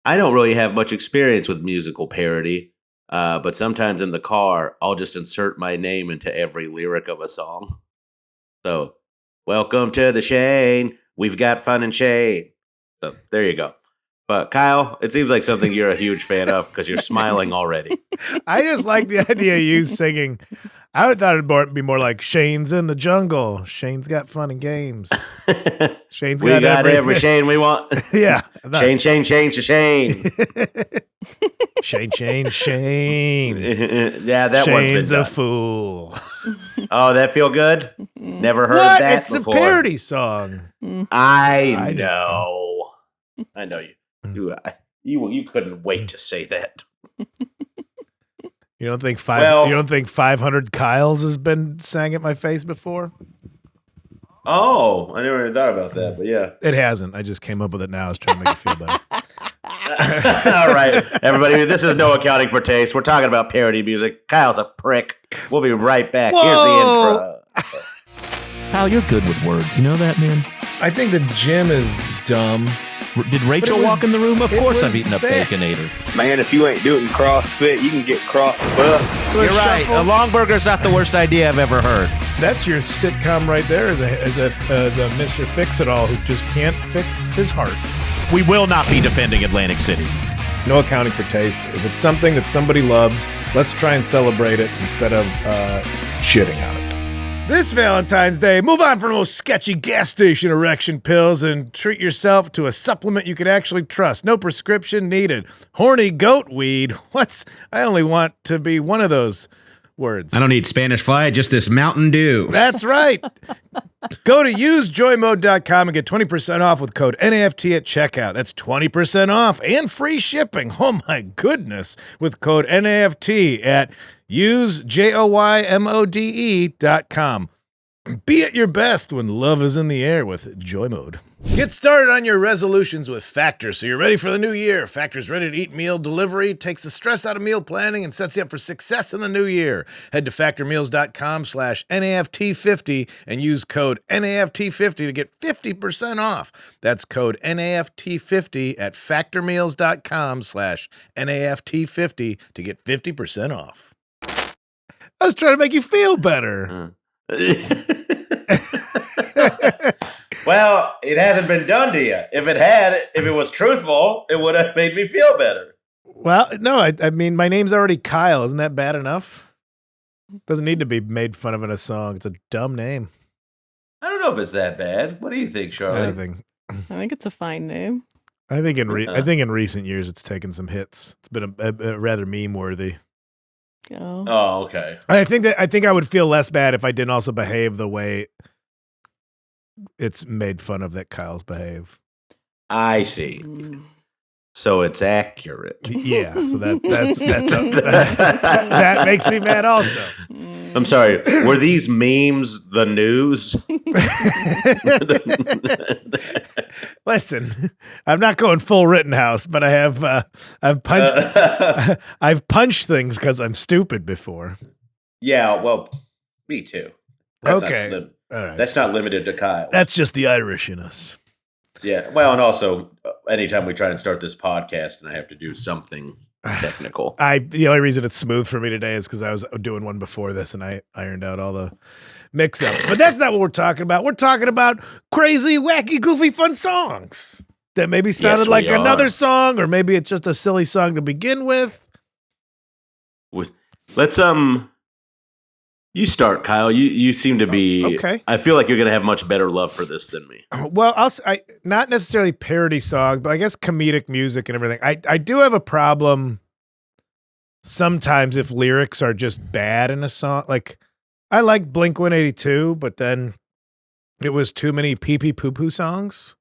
I don't really have much experience with musical parody, but sometimes in the car, I'll just insert my name into every lyric of a song. So, welcome to the Shane. We've got fun and Shane. So, there you go. But Kyle, it seems like something you're a huge fan of because you're smiling already. I just like the idea of you singing. I would thought it'd be more like Shane's in the jungle. Shane's got fun and games. Shane's we got every Shane we want. Yeah. Shane. Shane. Yeah, that one's been Shane's done. a fool. Oh, that feel good? Never heard What? that It's before. a parody song. I know. I know you. You couldn't wait to say that. You don't think 500 Kyles has been sang at my face before? Oh, I never even thought about that, but yeah. It hasn't. I just came up with it now. I was trying to make you feel better. All right, everybody, this is no accounting for taste. We're talking about parody music. Kyle's a prick. We'll be right back. Whoa. Here's the intro. Kyle, you're good with words. You know that, man? I think the gym is dumb. Did Rachel walk in the room? Of course I've eaten a Baconator. Man, if you ain't doing CrossFit, you can get cross-buff. You're right. A long burger's not the worst idea I've ever heard. That's your sitcom right there as a Mr. Fix-It-All who just can't fix his heart. We will not be defending Atlantic City. No accounting for taste. If it's something that somebody loves, let's try and celebrate it instead of shitting on it. This Valentine's Day, move on from those sketchy gas station erection pills and treat yourself to a supplement you can actually trust. No prescription needed. Horny goat weed. I only want to be one of those words. I don't need Spanish Fly, just this Mountain Dew. That's right. Go to usejoymode.com and get 20% off with code NAFT at checkout. That's 20% off and free shipping. Oh my goodness. With code NAFT at usejoymode.com. Be at your best when love is in the air with JOYMODE. Get started on your resolutions with Factor so you're ready for the new year. Factor's ready-to-eat meal delivery takes the stress out of meal planning and sets you up for success in the new year. Head to factormeals.com/NAFT50 and use code NAFT50 to get 50% off. That's code NAFT50 at factormeals.com/NAFT50 to get 50% off. I was trying to make you feel better. Well, it hasn't been done to you. If it was truthful, it would have made me feel better. Well, no, I mean, my name's already Kyle. Isn't that bad enough? Doesn't need to be made fun of in a song. It's a dumb name. I don't know if it's that bad. What do you think, Charlie? I think it's a fine name. I think in recent years it's taken some hits. It's been a rather meme worthy. Oh, okay. I think I would feel less bad if I didn't also behave the way it's made fun of that Kyle's behave. I see. So it's accurate. Yeah. So that makes me mad also. I'm sorry. Were these memes the news? Listen, I'm not going full Rittenhouse, but I have I've punched things because I'm stupid before. Yeah, well, me too. Okay. All right. That's not limited to Kyle. That's just the Irish in us. Yeah. Well, and also, anytime we try and start this podcast and I have to do something technical. The only reason it's smooth for me today is because I was doing one before this and I ironed out all the mix-ups. But that's not what we're talking about. We're talking about crazy, wacky, goofy, fun songs that maybe sounded like another song, or maybe it's just a silly song to begin with. Let's you start, Kyle. You seem to be okay. I feel like you're gonna have much better love for this than me. Well, I not necessarily parody song, but I guess comedic music and everything. I do have a problem sometimes if lyrics are just bad in a song. Like I like Blink-182, but then it was too many pee-pee poo-poo songs,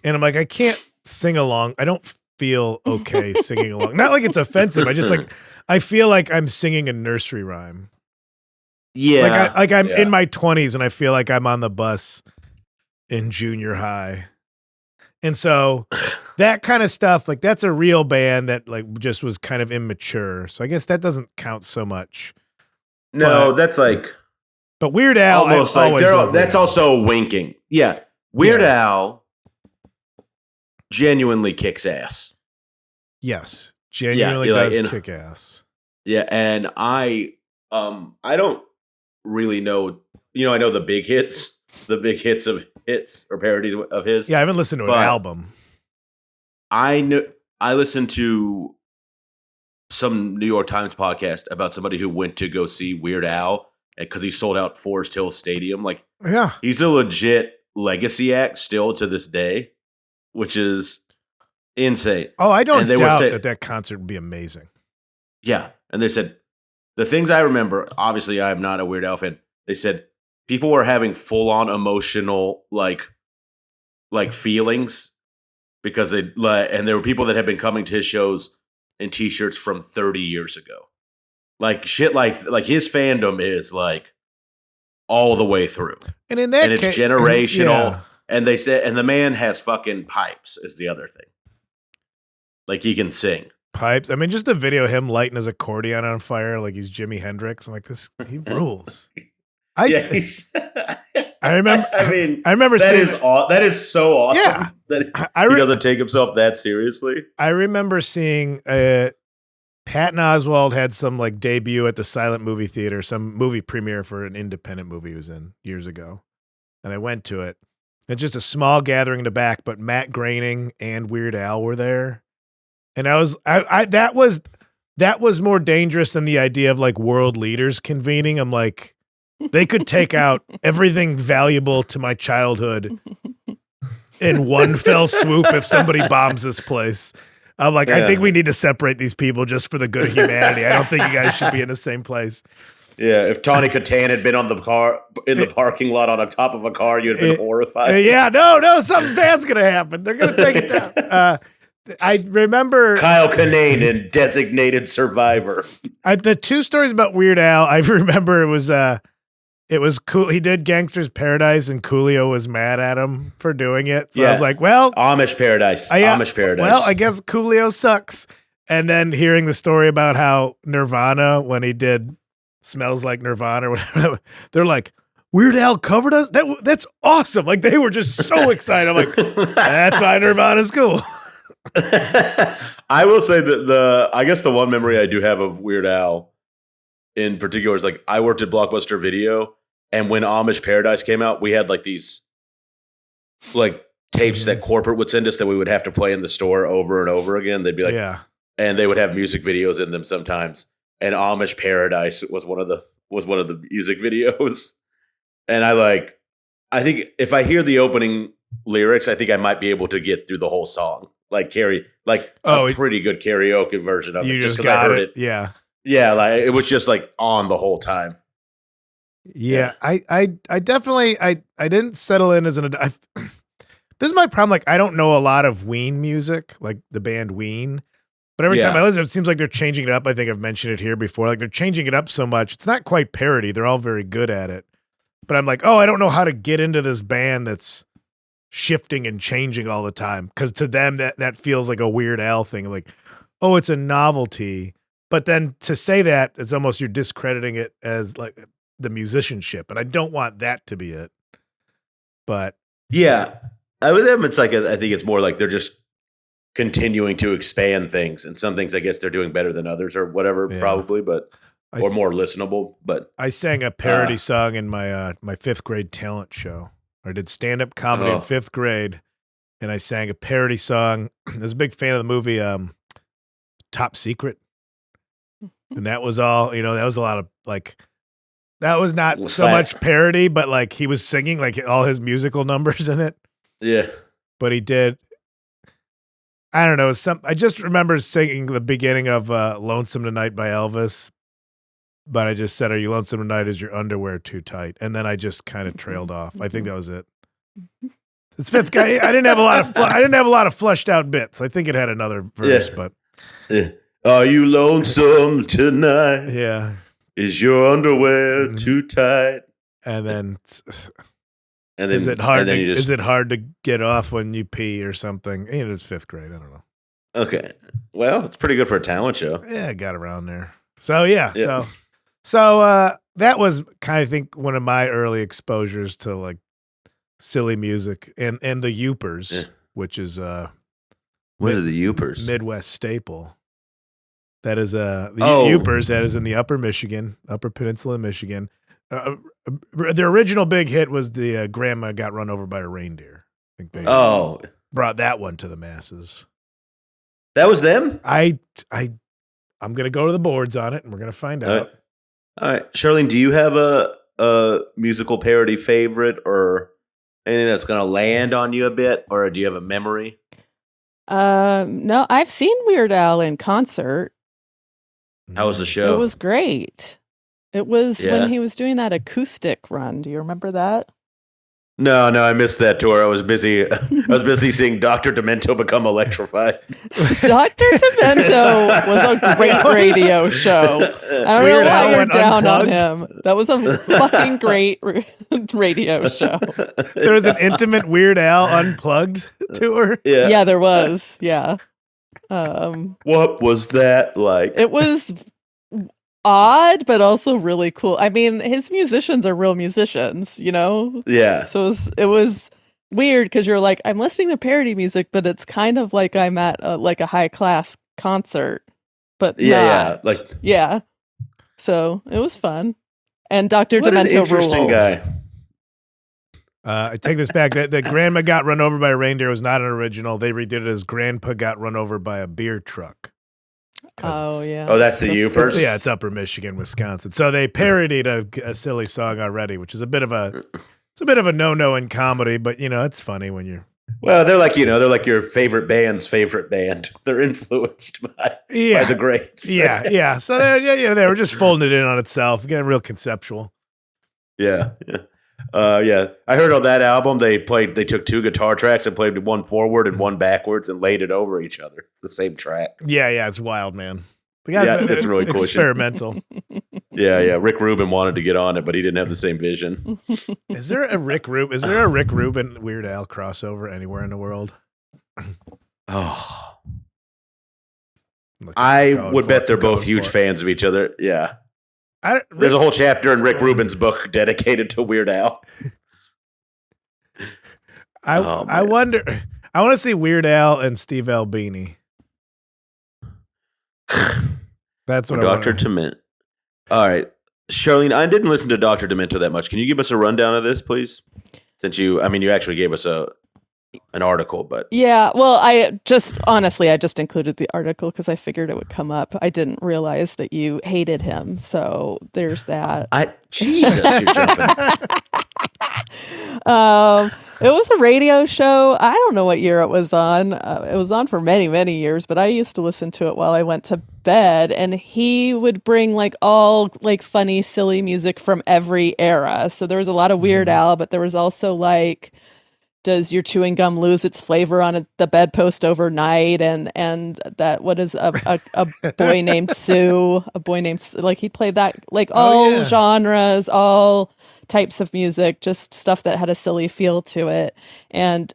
and I'm like, I can't sing along. I don't feel okay singing along. Not like it's offensive. I feel like I'm singing a nursery rhyme. Yeah. Like I'm in my 20s and I feel like I'm on the bus in junior high. And so that kind of stuff, like that's a real band that like just was kind of immature. So I guess that doesn't count so much. No, that's like. But Weird Al, almost like that's also winking. Yeah. Weird Al genuinely kicks ass. Yes, genuinely like, does kick ass. Yeah, and I don't really know. I know the big hits of hits or parodies of his. Yeah, I haven't listened to an but album. I listened to some New York Times podcast about somebody who went to go see Weird Al because he sold out Forest Hill Stadium. Like, Yeah, he's a legit legacy act still to this day, which is insane. Oh, I don't And they were doubt that concert would be amazing. Yeah, and they said the things I remember. Obviously, I'm not a Weird Al fan. They said people were having full on emotional like feelings because and there were people that had been coming to his shows in T-shirts from 30 years ago. Like shit, like his fandom is like all the way through, And in that and it's case, generational. yeah. And they said, and the man has fucking pipes is the other thing. Like, he can sing. Pipes. I mean, just the video of him lighting his accordion on fire like he's Jimi Hendrix. I'm like, he rules. I remember. I mean, I remember that seeing that is so awesome. Yeah. That I he doesn't take himself that seriously. I remember seeing Patton Oswalt had some like debut at the Silent Movie Theater, some movie premiere for an independent movie he was in years ago, and I went to it. It's just a small gathering in the back, but Matt Groening and Weird Al were there, and that was more dangerous than the idea of like world leaders convening. I'm like, they could take out everything valuable to my childhood in one fell swoop if somebody bombs this place. I'm like, I think we need to separate these people just for the good of humanity. I don't think you guys should be in the same place. Yeah, if Tawny Katan had been on the car in the parking lot on top of a car, you'd have been horrified. Yeah, no, something bad's gonna happen. They're gonna take it down. I remember Kyle Kinane in Designated Survivor. The two stories about Weird Al. I remember it was cool. He did Gangster's Paradise, and Coolio was mad at him for doing it. So I was like, well, Amish Paradise. Amish Paradise. Well, I guess Coolio sucks. And then hearing the story about how Nirvana, when he did Smells Like Nirvana or whatever, they're like, Weird Al covered us? That's awesome. Like, they were just so excited. I'm like, that's why Nirvana's cool. I will say that I guess the one memory I do have of Weird Al in particular is like, I worked at Blockbuster Video, and when Amish Paradise came out, we had like these like tapes that corporate would send us that we would have to play in the store over and over again. They'd be like, yeah. And they would have music videos in them sometimes. And Amish Paradise was one of the music videos. And I think if I hear the opening lyrics, I think I might be able to get through the whole song. Like a pretty good karaoke version of it. You just because I heard it. Yeah. Yeah, like it was just like on the whole time. Yeah. I definitely I didn't settle in as this is my problem. Like, I don't know a lot of Ween music, like the band Ween. But every time I listen, it seems like they're changing it up. I think I've mentioned it here before. Like, they're changing it up so much. It's not quite parody. They're all very good at it. But I'm like, I don't know how to get into this band that's shifting and changing all the time. Because to them, that feels like a Weird Al thing. Like, it's a novelty. But then to say that, it's almost you're discrediting it as like the musicianship. And I don't want that to be it. But yeah, with them, it's like I think it's more like they're just continuing to expand things, and some things I guess they're doing better than others or whatever, probably, but or more listenable. But I sang a parody song in my my 5th grade talent show. I did stand-up comedy in 5th grade, and I sang a parody song. I was a big fan of the movie Top Secret, and that was all. That was a lot of like. That was not so much parody, but like he was singing like all his musical numbers in it. Yeah, but he did. I don't know. I just remember singing the beginning of "Lonesome Tonight" by Elvis, but I just said, "Are you lonesome tonight? Is your underwear too tight?" And then I just kind of trailed off. I think that was it. It's 5th guy. I didn't have a lot of fleshed out bits. I think it had another verse, but are you lonesome tonight? Yeah. Is your underwear too tight? And then is it hard? Is it hard to get off when you pee or something? It was 5th grade. I don't know. Okay, well, it's pretty good for a talent show. Yeah, I got around there. So so that was kind of, I think, one of my early exposures to like silly music and the Youpers, which is What are the Yoopers? Midwest staple. That is the Oh. Yoopers. That is in the Upper Peninsula of Michigan. The original big hit was the Grandma Got Run Over by a Reindeer. I think they brought that one to the masses. That was them? I'm gonna go to the boards on it, and we're gonna find out. All right, Charlene, do you have a musical parody favorite or anything that's gonna land on you a bit, or do you have a memory? No, I've seen Weird Al in concert. How was the show? It was great. It was Yeah. when he was doing that acoustic run. Do you remember that? No, I missed that tour. I was busy. I was busy seeing Dr. Demento become electrified. Dr. Demento was a great radio show. I don't Weird know Al why you're went down on unplugged? him. That was a fucking great radio show. There was an intimate Weird Al Unplugged tour. Yeah. Yeah, there was. Yeah. What was that like? It was odd, but also really cool. I mean, his musicians are real musicians, you know? Yeah. So it was weird because you're like, I'm listening to parody music, but it's kind of like I'm at a high class concert, but Yeah. not. Yeah. So it was fun. And Dr. What an Demento interesting rules. guy. I take this back. The Grandma Got Run Over by a Reindeer was not an original. They redid it as Grandpa Got Run Over by a Beer Truck. Oh, yeah. Oh, that's the Yoopers? Yeah, it's Upper Michigan, Wisconsin. So they parodied a silly song already, which is a bit of a no-no in comedy, but it's funny when you're. Well, they're like your favorite band's favorite band. They're influenced by the greats. Yeah. So they were just folding it in on itself, getting real conceptual. Yeah. I heard on that album they took two guitar tracks and played one forward and one backwards and laid it over each other. The same track. Yeah, it's wild, man. It's really cool. Experimental. Yeah. Rick Rubin wanted to get on it, but he didn't have the same vision. Is there a Rick Rubin Weird Al crossover anywhere in the world? Oh, I would bet they're both huge fans of each other. Yeah. There's a whole chapter in Rick Rubin's book dedicated to Weird Al. I wonder. I want to see Weird Al and Steve Albini. That's what Dr. Demento. All right, Charlene, I didn't listen to Dr. Demento that much. Can you give us a rundown of this, please? Since you actually gave us an article, but yeah. Well, I just included the article because I figured it would come up. I didn't realize that you hated him, so there's that. Jesus, you're jumping. It was a radio show. I don't know what year it was on. It was on for many, many years, but I used to listen to it while I went to bed, and he would bring all funny, silly music from every era. So there was a lot of Weird Al, but there was also does your chewing gum lose its flavor on the bedpost overnight? And that, what is a boy named Sue? A boy named, he played that, all genres, all types of music, just stuff that had a silly feel to it. And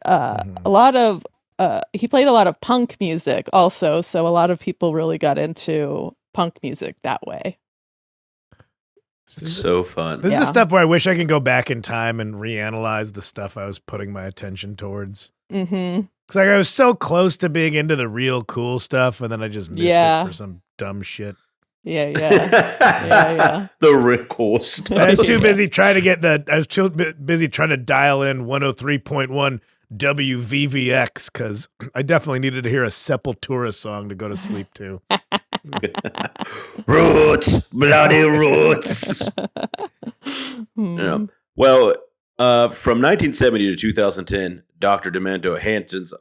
he played a lot of punk music also. So a lot of people really got into punk music that way. So fun. This is the stuff where I wish I could go back in time and reanalyze the stuff I was putting my attention towards. Mm-hmm. Because I was so close to being into the real cool stuff, and then I just missed it for some dumb shit. Yeah. The real cool stuff. I was too busy trying to dial in 103.1 WVVX because I definitely needed to hear a Sepultura song to go to sleep to. Roots, bloody roots. Well, from 1970 to 2010, Dr. Demento Hanson's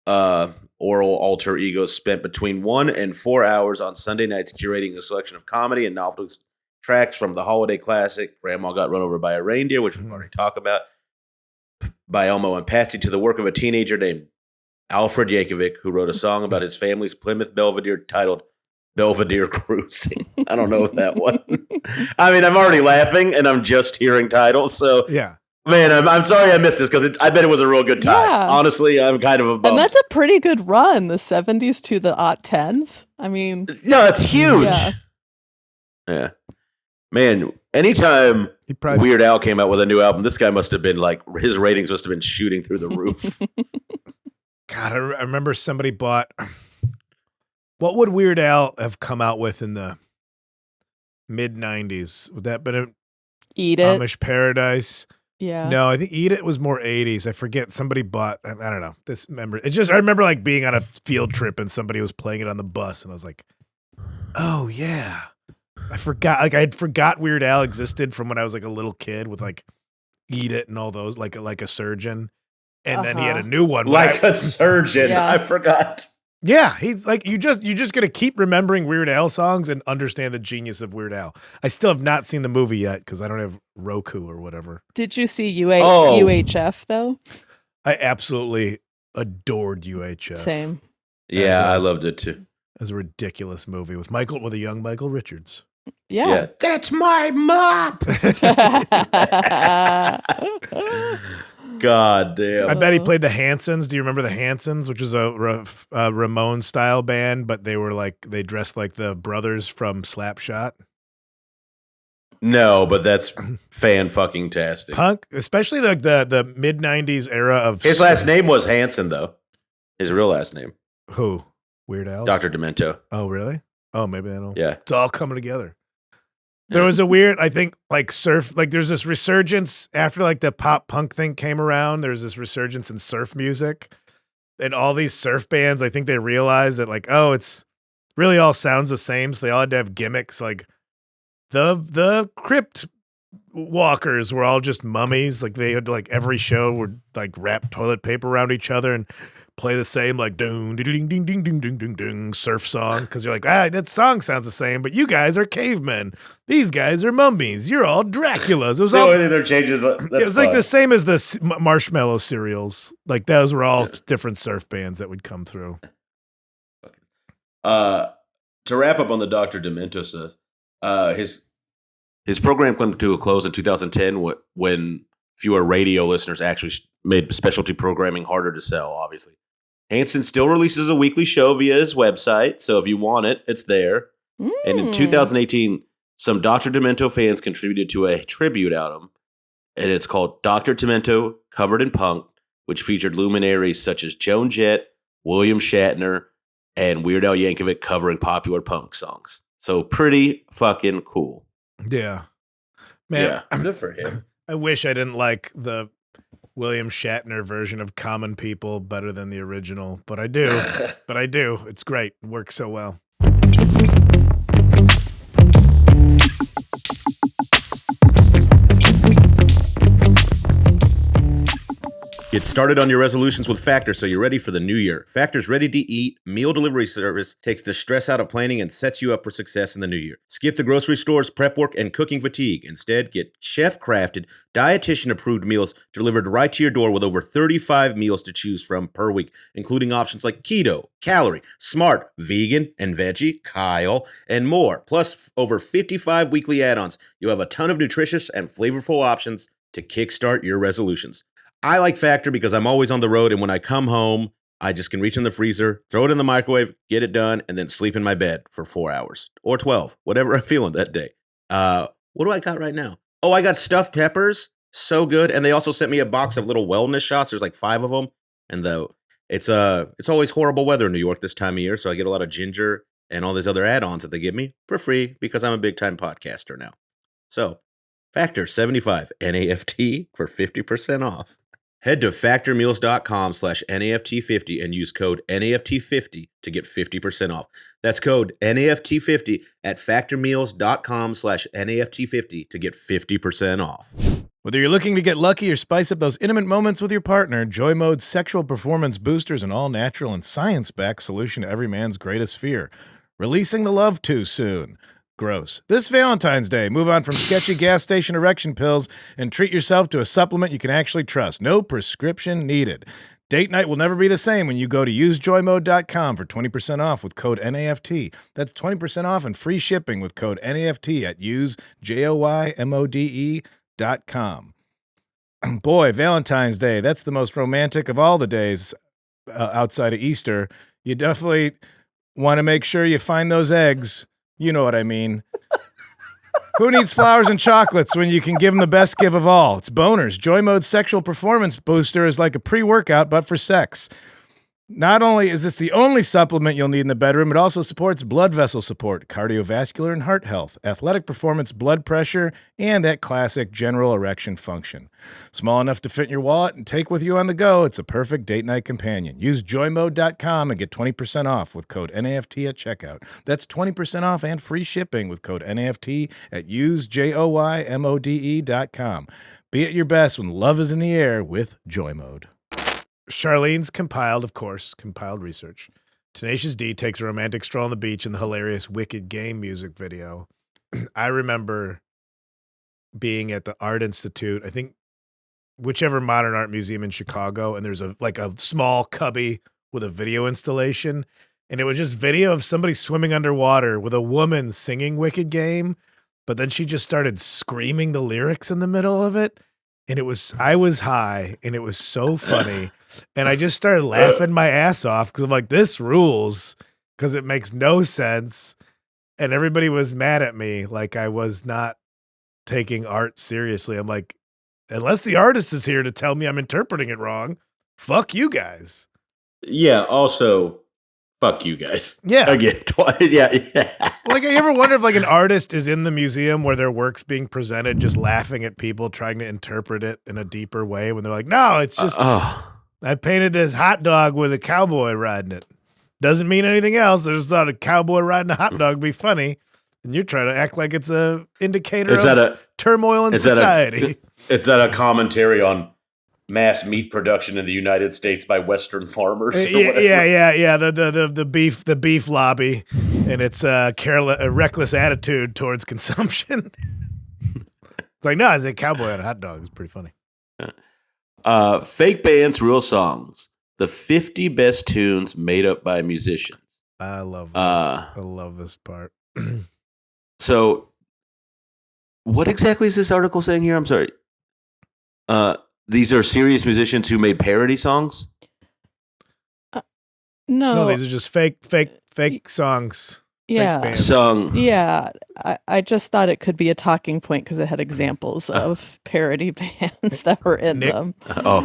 oral alter ego spent between 1 and 4 hours on Sunday nights curating a selection of comedy and novelty tracks from the holiday classic Grandma Got Run Over by a Reindeer, which we've already talked about, by Elmo and Patsy, to the work of a teenager named Alfred Yankovic, who wrote a song about his family's Plymouth Belvedere titled Belvedere Cruising. I don't know that one. I mean, I'm already laughing, and I'm just hearing titles, so... Yeah. Man, I'm sorry I missed this, because I bet it was a real good time. Yeah. Honestly, I'm kind of a bummed. And that's a pretty good run, the 70s to the aught 10s. I mean... No, it's huge. Yeah. Man, anytime Weird Al came out with a new album, this guy must have been his ratings must have been shooting through the roof. God, I remember somebody bought. What would Weird Al have come out with in the mid '90s? Would that have been a Eat It. Amish Paradise? Yeah. No, I think Eat It was more '80s. I forget. Somebody bought. I don't know. It's just I remember like being on a field trip and somebody was playing it on the bus, and I was like, "Oh yeah." I forgot. Like I had forgot Weird Al existed from when I was like a little kid with like Eat It and all those like a surgeon, and then he had a new one. Like a surgeon. Yeah. I forgot. Yeah, he's like you're just gonna keep remembering Weird Al songs and understand the genius of Weird Al. I still have not seen the movie yet because I don't have Roku or whatever. Did you see Oh. UHF though? I absolutely adored UHF. Same. Yeah, I loved it too. As a ridiculous movie with a young Michael Richards. Yeah. That's my mop. God damn. I bet he played the Hansons. Do you remember the Hansons, which was a Ramones style band, but they dressed like the brothers from Slapshot? No, but that's fan fucking tastic. Punk, especially like the mid '90s era of His last name was Hanson, though. His real last name, who? Weird Al. Dr. Demento. Oh, really? Oh, maybe I don't. Yeah. It's all coming together. There was a weird, I think, like surf, like there's this resurgence after like the pop punk thing came around. There's this resurgence in surf music, and all these surf bands. I think they realized that like, oh, it's really all sounds the same. So they all had to have gimmicks. Like the Crypt Walkers were all just mummies. Like they had like every show would like wrap toilet paper around each other and play the same like ding ding ding ding ding ding ding ding surf song because you're like that song sounds the same, but you guys are cavemen. These guys are mummies. You're all Draculas. It was The all. only thing there changes. It was like the same as the Marshmallow cereals. Like those were all different surf bands that would come through. To wrap up on the Dr. Demento stuff, his program came to a close in 2010 when fewer radio listeners actually made specialty programming harder to sell, obviously. Hanson still releases a weekly show via his website, so if you want it, it's there. And in 2018, some Dr. Demento fans contributed to a tribute album, and it's called Dr. Demento Covered in Punk, which featured luminaries such as Joan Jett, William Shatner, and Weird Al Yankovic covering popular punk songs. So pretty fucking cool. Yeah, man. Yeah, good for him. I wish I didn't like the William Shatner version of Common People better than the original, but I do. It's great. It works so well. Get started on your resolutions with Factor so you're ready for the new year. Factor's ready-to-eat meal delivery service takes the stress out of planning and sets you up for success in the new year. Skip the grocery stores, prep work, and cooking fatigue. Instead, get chef-crafted, dietitian-approved meals delivered right to your door with over 35 meals to choose from per week, including options like keto, calorie, smart, vegan, and veggie, Kyle, and more. Plus, over 55 weekly add-ons. You have a ton of nutritious and flavorful options to kickstart your resolutions. I like Factor because I'm always on the road, and when I come home, I just can reach in the freezer, throw it in the microwave, get it done, and then sleep in my bed for 4 hours or 12, whatever I'm feeling that day. What do I got right now? Oh, I got stuffed peppers, so good, and they also sent me a box of little wellness shots. There's like 5 of them, and it's always horrible weather in New York this time of year, so I get a lot of ginger and all these other add-ons that they give me for free because I'm a big-time podcaster now. So, Factor 75 NAFT for 50% off. Head to factormeals.com/NAFT50 and use code NAFT50 to get 50% off. That's code NAFT50 at factormeals.com/NAFT50 to get 50% off. Whether you're looking to get lucky or spice up those intimate moments with your partner, JOYMODE's sexual performance booster is an all-natural and science-backed solution to every man's greatest fear, releasing the love too soon. Gross. This Valentine's Day, move on from sketchy gas station erection pills and treat yourself to a supplement you can actually trust. No prescription needed. Date night will never be the same when you go to usejoymode.com for 20% off with code NAFT. That's 20% off and free shipping with code NAFT at usejoymode.com. Boy, Valentine's Day, that's the most romantic of all the days outside of Easter. You definitely want to make sure you find those eggs. You know what I mean. Who needs flowers and chocolates when you can give them the best gift of all? It's boners. JOYMODE's sexual performance booster is like a pre-workout, but for sex. Not only is this the only supplement you'll need in the bedroom, it also supports blood vessel support, cardiovascular and heart health, athletic performance, blood pressure, and that classic general erection function. Small enough to fit in your wallet and take with you on the go, it's a perfect date night companion. Use joymode.com and get 20% off with code NAFT at checkout. That's 20% off and free shipping with code NAFT at usejoymode.com. Be at your best when love is in the air with JOYMODE. Charlene's compiled research. Tenacious D takes a romantic stroll on the beach in the hilarious Wicked Game music video. I remember being at the Art Institute, I think whichever modern art museum in Chicago, and there's a small cubby with a video installation, and it was just video of somebody swimming underwater with a woman singing Wicked Game, but then she just started screaming the lyrics in the middle of it. And I was high, and it was so funny. And I just started laughing my ass off because I'm like, this rules, because it makes no sense. And everybody was mad at me, like I was not taking art seriously. I'm like, unless the artist is here to tell me I'm interpreting it wrong, fuck you guys. Yeah, also, fuck you guys. Yeah. Again, twice. Yeah. Like, I ever wonder if like an artist is in the museum where their work's being presented, just laughing at people trying to interpret it in a deeper way when they're like, no, it's just, I painted this hot dog with a cowboy riding it. Doesn't mean anything else. I just thought a cowboy riding a hot dog would be funny. And you're trying to act like it's a indicator of turmoil in society. Is that a commentary on mass meat production in the United States by Western farmers? Yeah. The beef lobby, and it's a reckless attitude towards consumption. It's like, no, it's a cowboy on a hot dog. It's pretty funny. Fake bands, real songs. The 50 best tunes made up by musicians. I love this. I love this part. So, what exactly is this article saying here? I'm sorry. These are serious musicians who made parody songs? No, these are just fake songs. Yeah. Fake bands. Yeah. I just thought it could be a talking point because it had examples of parody bands that were in them.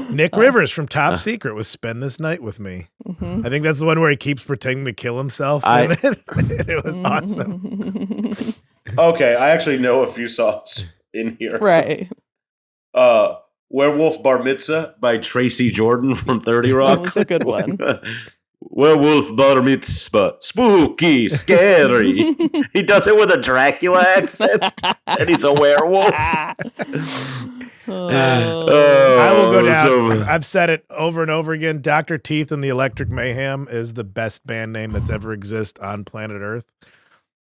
Nick Rivers from Top Secret was Spend This Night With Me. Mm-hmm. I think that's the one where he keeps pretending to kill himself. It was awesome. Okay, I actually know a few songs in here. Right. Werewolf Bar Mitzvah by Tracy Jordan from 30 Rock. That was a good one. Werewolf Bar Mitzvah. Spooky, scary. He does it with a Dracula accent, and he's a werewolf. I will go down. I've said it over and over again. Dr. Teeth and the Electric Mayhem is the best band name that's ever existed on planet Earth,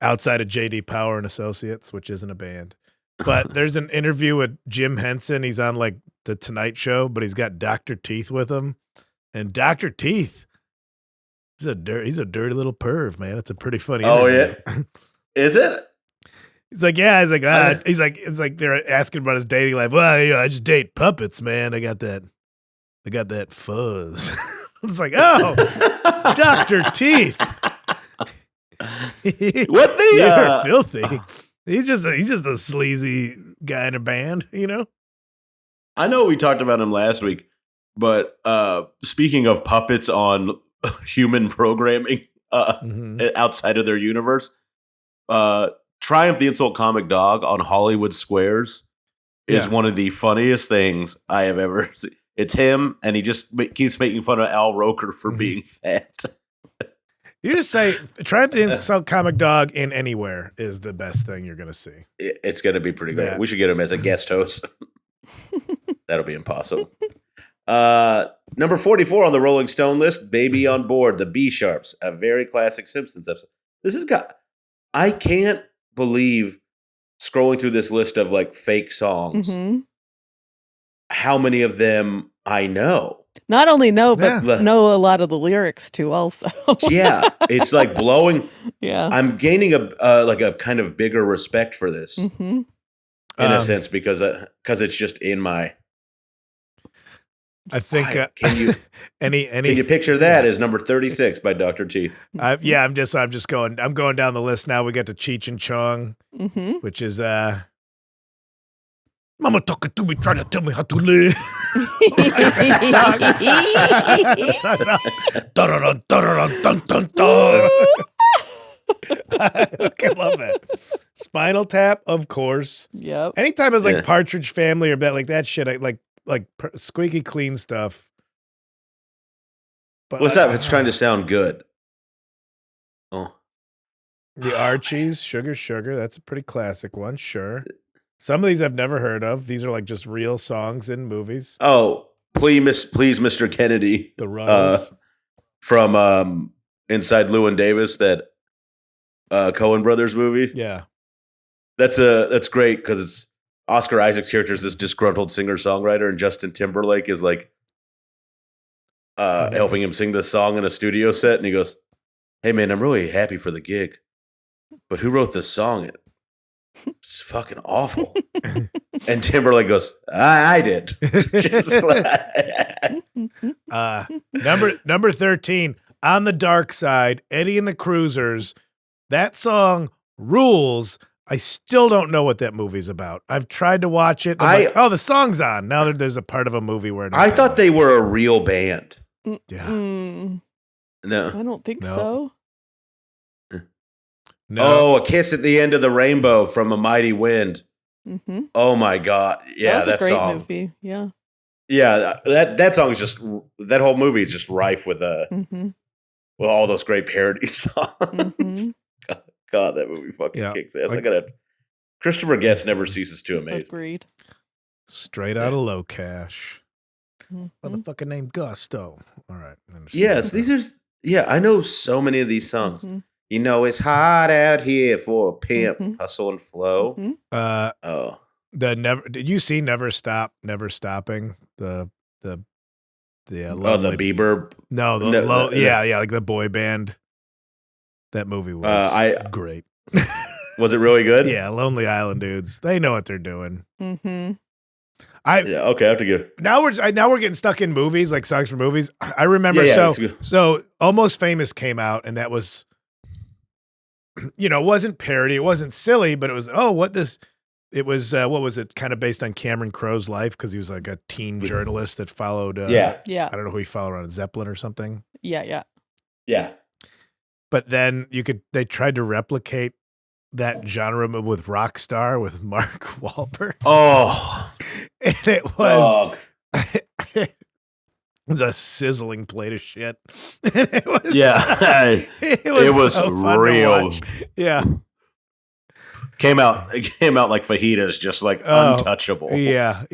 outside of J.D. Power and Associates, which isn't a band. But there's an interview with Jim Henson. He's on like the Tonight Show, but he's got Dr. Teeth with him, and Dr. Teeth. He's a dirty little perv, man. It's a pretty funny interview. Yeah. Is it? He's like, yeah. He's like, it's like they're asking about his dating life. Well, I just date puppets, man. I got that fuzz. It's like, oh, Dr. Teeth. What the? You're filthy. He's just a sleazy guy in a band, you know? I know we talked about him last week, but speaking of puppets on human programming outside of their universe, Triumph the Insult Comic Dog on Hollywood Squares is one of the funniest things I have ever seen. It's him, and he just keeps making fun of Al Roker for being fat. You just say Triumph the Insult Comic Dog in anywhere is the best thing you're going to see. It's going to be pretty good. We should get him as a guest host. That'll be impossible. Number 44 on the Rolling Stone list, Baby on Board, the B-Sharps, a very classic Simpsons episode. I can't believe, scrolling through this list of like fake songs, how many of them I know. Not only know, but know a lot of the lyrics too also. Yeah, it's like blowing. Yeah. I'm gaining a kind of bigger respect for this in a sense because it's just in my. I think can you can you picture that as number 36 by Dr. Teeth? I'm going down the list now. We got to Cheech and Chong, which is Mama talking to me, trying to tell me how to live. I love that. Spinal Tap, of course. Yep. Anytime it's like Yeah. Partridge Family or that shit, I like squeaky clean stuff. But What's that? It's trying to sound good. Oh, the Archies, Sugar. That's a pretty classic one, sure. Some of these I've never heard of. These are like just real songs in movies. oh, please, Mr. Kennedy. The Runnels. From Inside Llewyn Davis, that Coen Brothers movie. Yeah. That's great because it's Oscar Isaac's character is this disgruntled singer-songwriter, and Justin Timberlake is like helping him sing this song in a studio set, and he goes, "Hey man, I'm really happy for the gig, but who wrote this song? It's fucking awful." And Timberlake goes, "I did." Just Number 13, On the Dark Side, Eddie and the Cruisers. That song rules. I still don't know what that movie's about. I've tried to watch it. The song's on. Now there's a part of a movie where I thought they were a real band. Yeah. No, I don't think so. No. Oh, A Kiss at the End of the Rainbow from A Mighty Wind. Mm-hmm. Oh my God. Yeah, that was a great song. movie. Yeah. Yeah, that song is just, that whole movie is just rife with all those great parody songs. God, that movie fucking kicks ass. Christopher Guest never ceases to amaze me. Agreed. Straight out of Low Cash. Motherfucker named Gusto. All right. Yes, I know so many of these songs. You know, it's hot out here for a pimp, hustle and flow. Did you see Never Stop, Never Stopping? The Bieber. No, like the boy band. That movie was great. Was it really good? Yeah, Lonely Island dudes. They know what they're doing. Mm-hmm. Okay, I have to give. Now we're getting stuck in movies, like songs for movies. I remember so Almost Famous came out, and that was, it wasn't parody, it wasn't silly, but it was what was it, kind of based on Cameron Crowe's life, because he was like a teen journalist that followed I don't know who he followed around, Zeppelin or something. Yeah. But then they tried to replicate that genre with Rockstar with Mark Wahlberg. Oh, and it was it was a sizzling plate of shit. It was it was so real. Yeah. Came out like fajitas, just like untouchable. Yeah.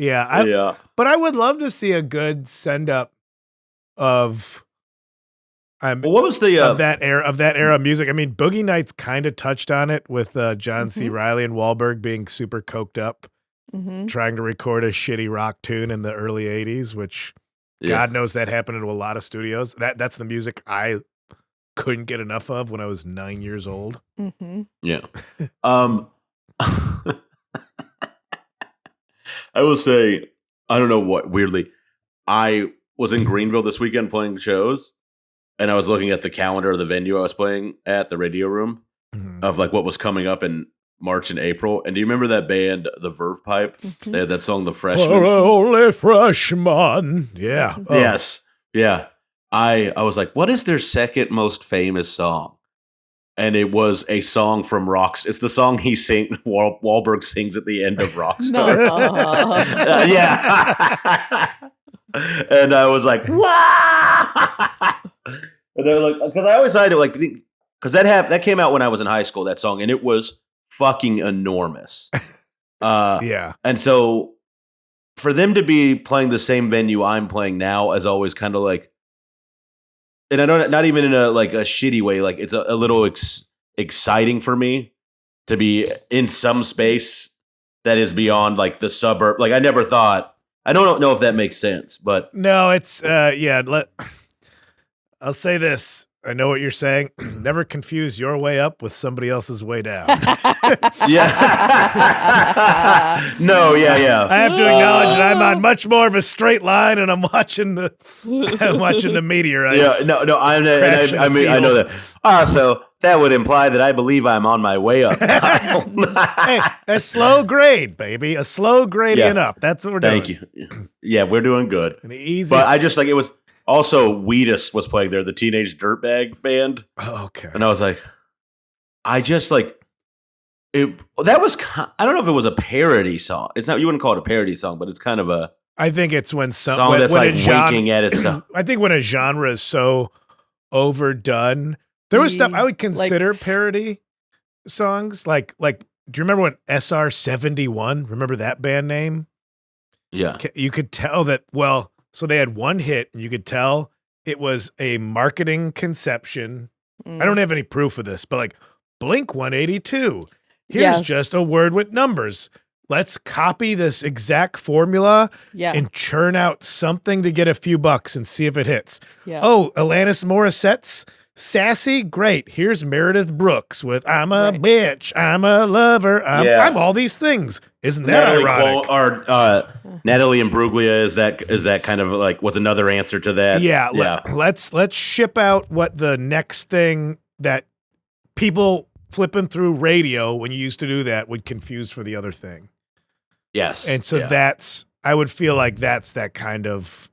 But I would love to see a good send up of what was the of that era of music. I mean, Boogie Nights kind of touched on it with John C. Reilly and Wahlberg being super coked up, trying to record a shitty rock tune in the early 80s, which God knows that happened into a lot of studios. That's the music I couldn't get enough of when I was 9 years old. Yeah. I will say, I don't know what, weirdly, I was in Greenville this weekend playing shows, and I was looking at the calendar of the venue I was playing at, the Radio Room, of like what was coming up in March and April. And do you remember that band, the Verve Pipe? They had that song, The Freshman. Only freshman. Yeah. Oh. Yes. Yeah. I was like, what is their second most famous song? And it was a song from Rocks. It's the song Wahlberg sings at the end of Rockstar. Yeah. And I was like, wow. And they were like, because I always had to because that came out when I was in high school, that song, and it was fucking enormous. Yeah. And so for them to be playing the same venue I'm playing now is always kind of like, and I don't, not even in a shitty way, like it's a little exciting for me to be in some space that is beyond like the suburb. Like I never thought, I don't know if that makes sense, but no, it's I'll say this. I know what you're saying. Never confuse your way up with somebody else's way down. Yeah. No, yeah. I have to acknowledge that I'm on much more of a straight line, and I'm watching the meteorites. Yeah, no, I know that. So that would imply that I believe I'm on my way up. Hey, a slow grade, baby. A slow gradient up. That's what we're doing. Thank you. Yeah, we're doing good. An easy. But I just like it was also Wheatus was playing there, the Teenage Dirtbag Band. Oh, okay. And I was like, I just like it. That was I don't know if it was a parody song. It's not. You wouldn't call it a parody song, but it's kind of a. I think it's when song that's like winking at itself. I think when a genre is so overdone, there was stuff I would consider parody songs. Like, do you remember when SR-71? Remember that band name? Yeah, you could tell that. Well, so they had one hit, and you could tell it was a marketing conception. I don't have any proof of this, but like Blink 182. Here's just a word with numbers. Let's copy this exact formula and churn out something to get a few bucks and see if it hits. Yeah. Oh, Alanis Morissette's Sassy? Great. Here's Meredith Brooks with I'm a bitch, I'm a lover, I'm all these things. Isn't that ironic? Natalie Imbruglia is that kind of like was another answer to that. Yeah. Let's ship out what the next thing that people flipping through radio when you used to do that would confuse for the other thing. Yes. And so I would feel like that's that kind of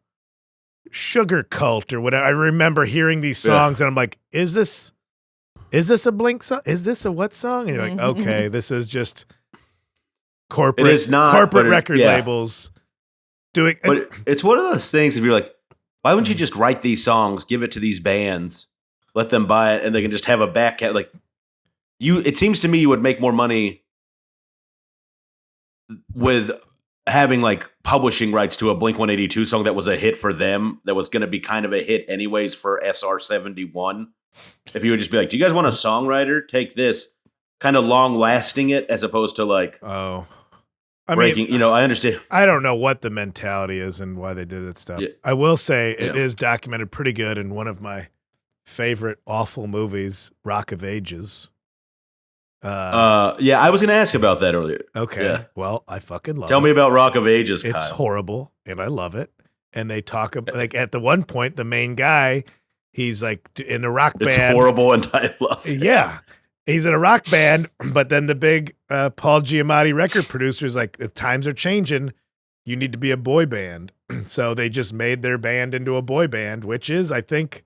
sugar cult or whatever. I remember hearing these songs and I'm like, is this a Blink song? Is this a what song? And you're like, okay, this is just corporate record labels doing. But it's one of those things if you're like, why wouldn't you just write these songs, give it to these bands, let them buy it, and they can just have a back cat like it seems to me you would make more money with having like publishing rights to a Blink 182 song that was a hit for them, that was going to be kind of a hit anyways for SR-71. If you would just be like, do you guys want a songwriter? Take this, kind of long lasting it as opposed to like, breaking, I understand. I don't know what the mentality is and why they did that stuff. Yeah. I will say it is documented pretty good in one of my favorite awful movies, Rock of Ages. I was going to ask about that earlier. Okay. Yeah. Well, I fucking love it. Tell me about Rock of Ages, Kyle. It's horrible, and I love it. And they talk about, like, at the one point, the main guy, he's, like, in a rock band. It's horrible, and I love it. Yeah. He's in a rock band, but then the big Paul Giamatti record producer is like, if times are changing, you need to be a boy band. So they just made their band into a boy band, which is, I think,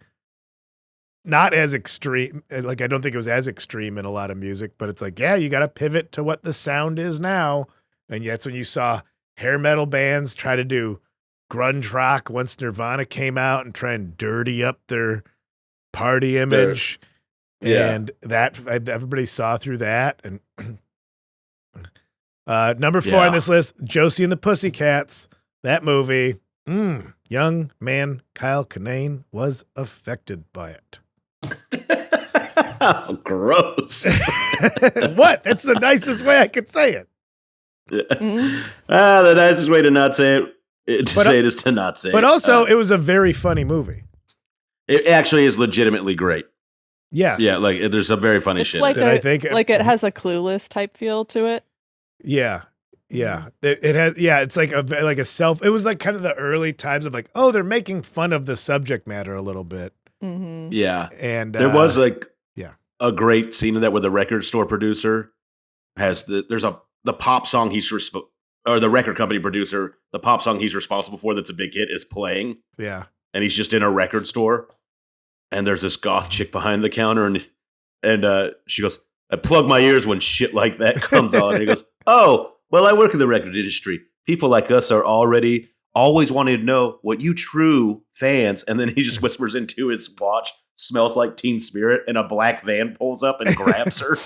not as extreme. Like, I don't think it was as extreme in a lot of music, but it's like, yeah, you got to pivot to what the sound is now. And that's when you saw hair metal bands try to do grunge rock once Nirvana came out and try and dirty up their party image. And that everybody saw through that. And number 4 on this list, Josie and the Pussycats, that movie. Young man Kyle Kinane was affected by it. Oh, gross. What? That's the nicest way I could say it. The nicest way to not say it, say it is to not say it. But also, it was a very funny movie. It actually is legitimately great. Yes. Yeah, like there's some very funny shit. Like it has a Clueless type feel to it. Yeah. Yeah. It has, it's like a self, it was like kind of the early times of like, oh, they're making fun of the subject matter a little bit. Mm-hmm. Yeah. And there was like a great scene of that where the record store producer has the pop song or the record company producer, the pop song he's responsible for that's a big hit is playing. Yeah. And he's just in a record store. And there's this goth chick behind the counter, and she goes, I plug my ears when shit like that comes on. And he goes, oh, well, I work in the record industry. People like us are always wanting to know what you true fans. And then he just whispers into his watch, smells like Teen Spirit, and a black van pulls up and grabs her.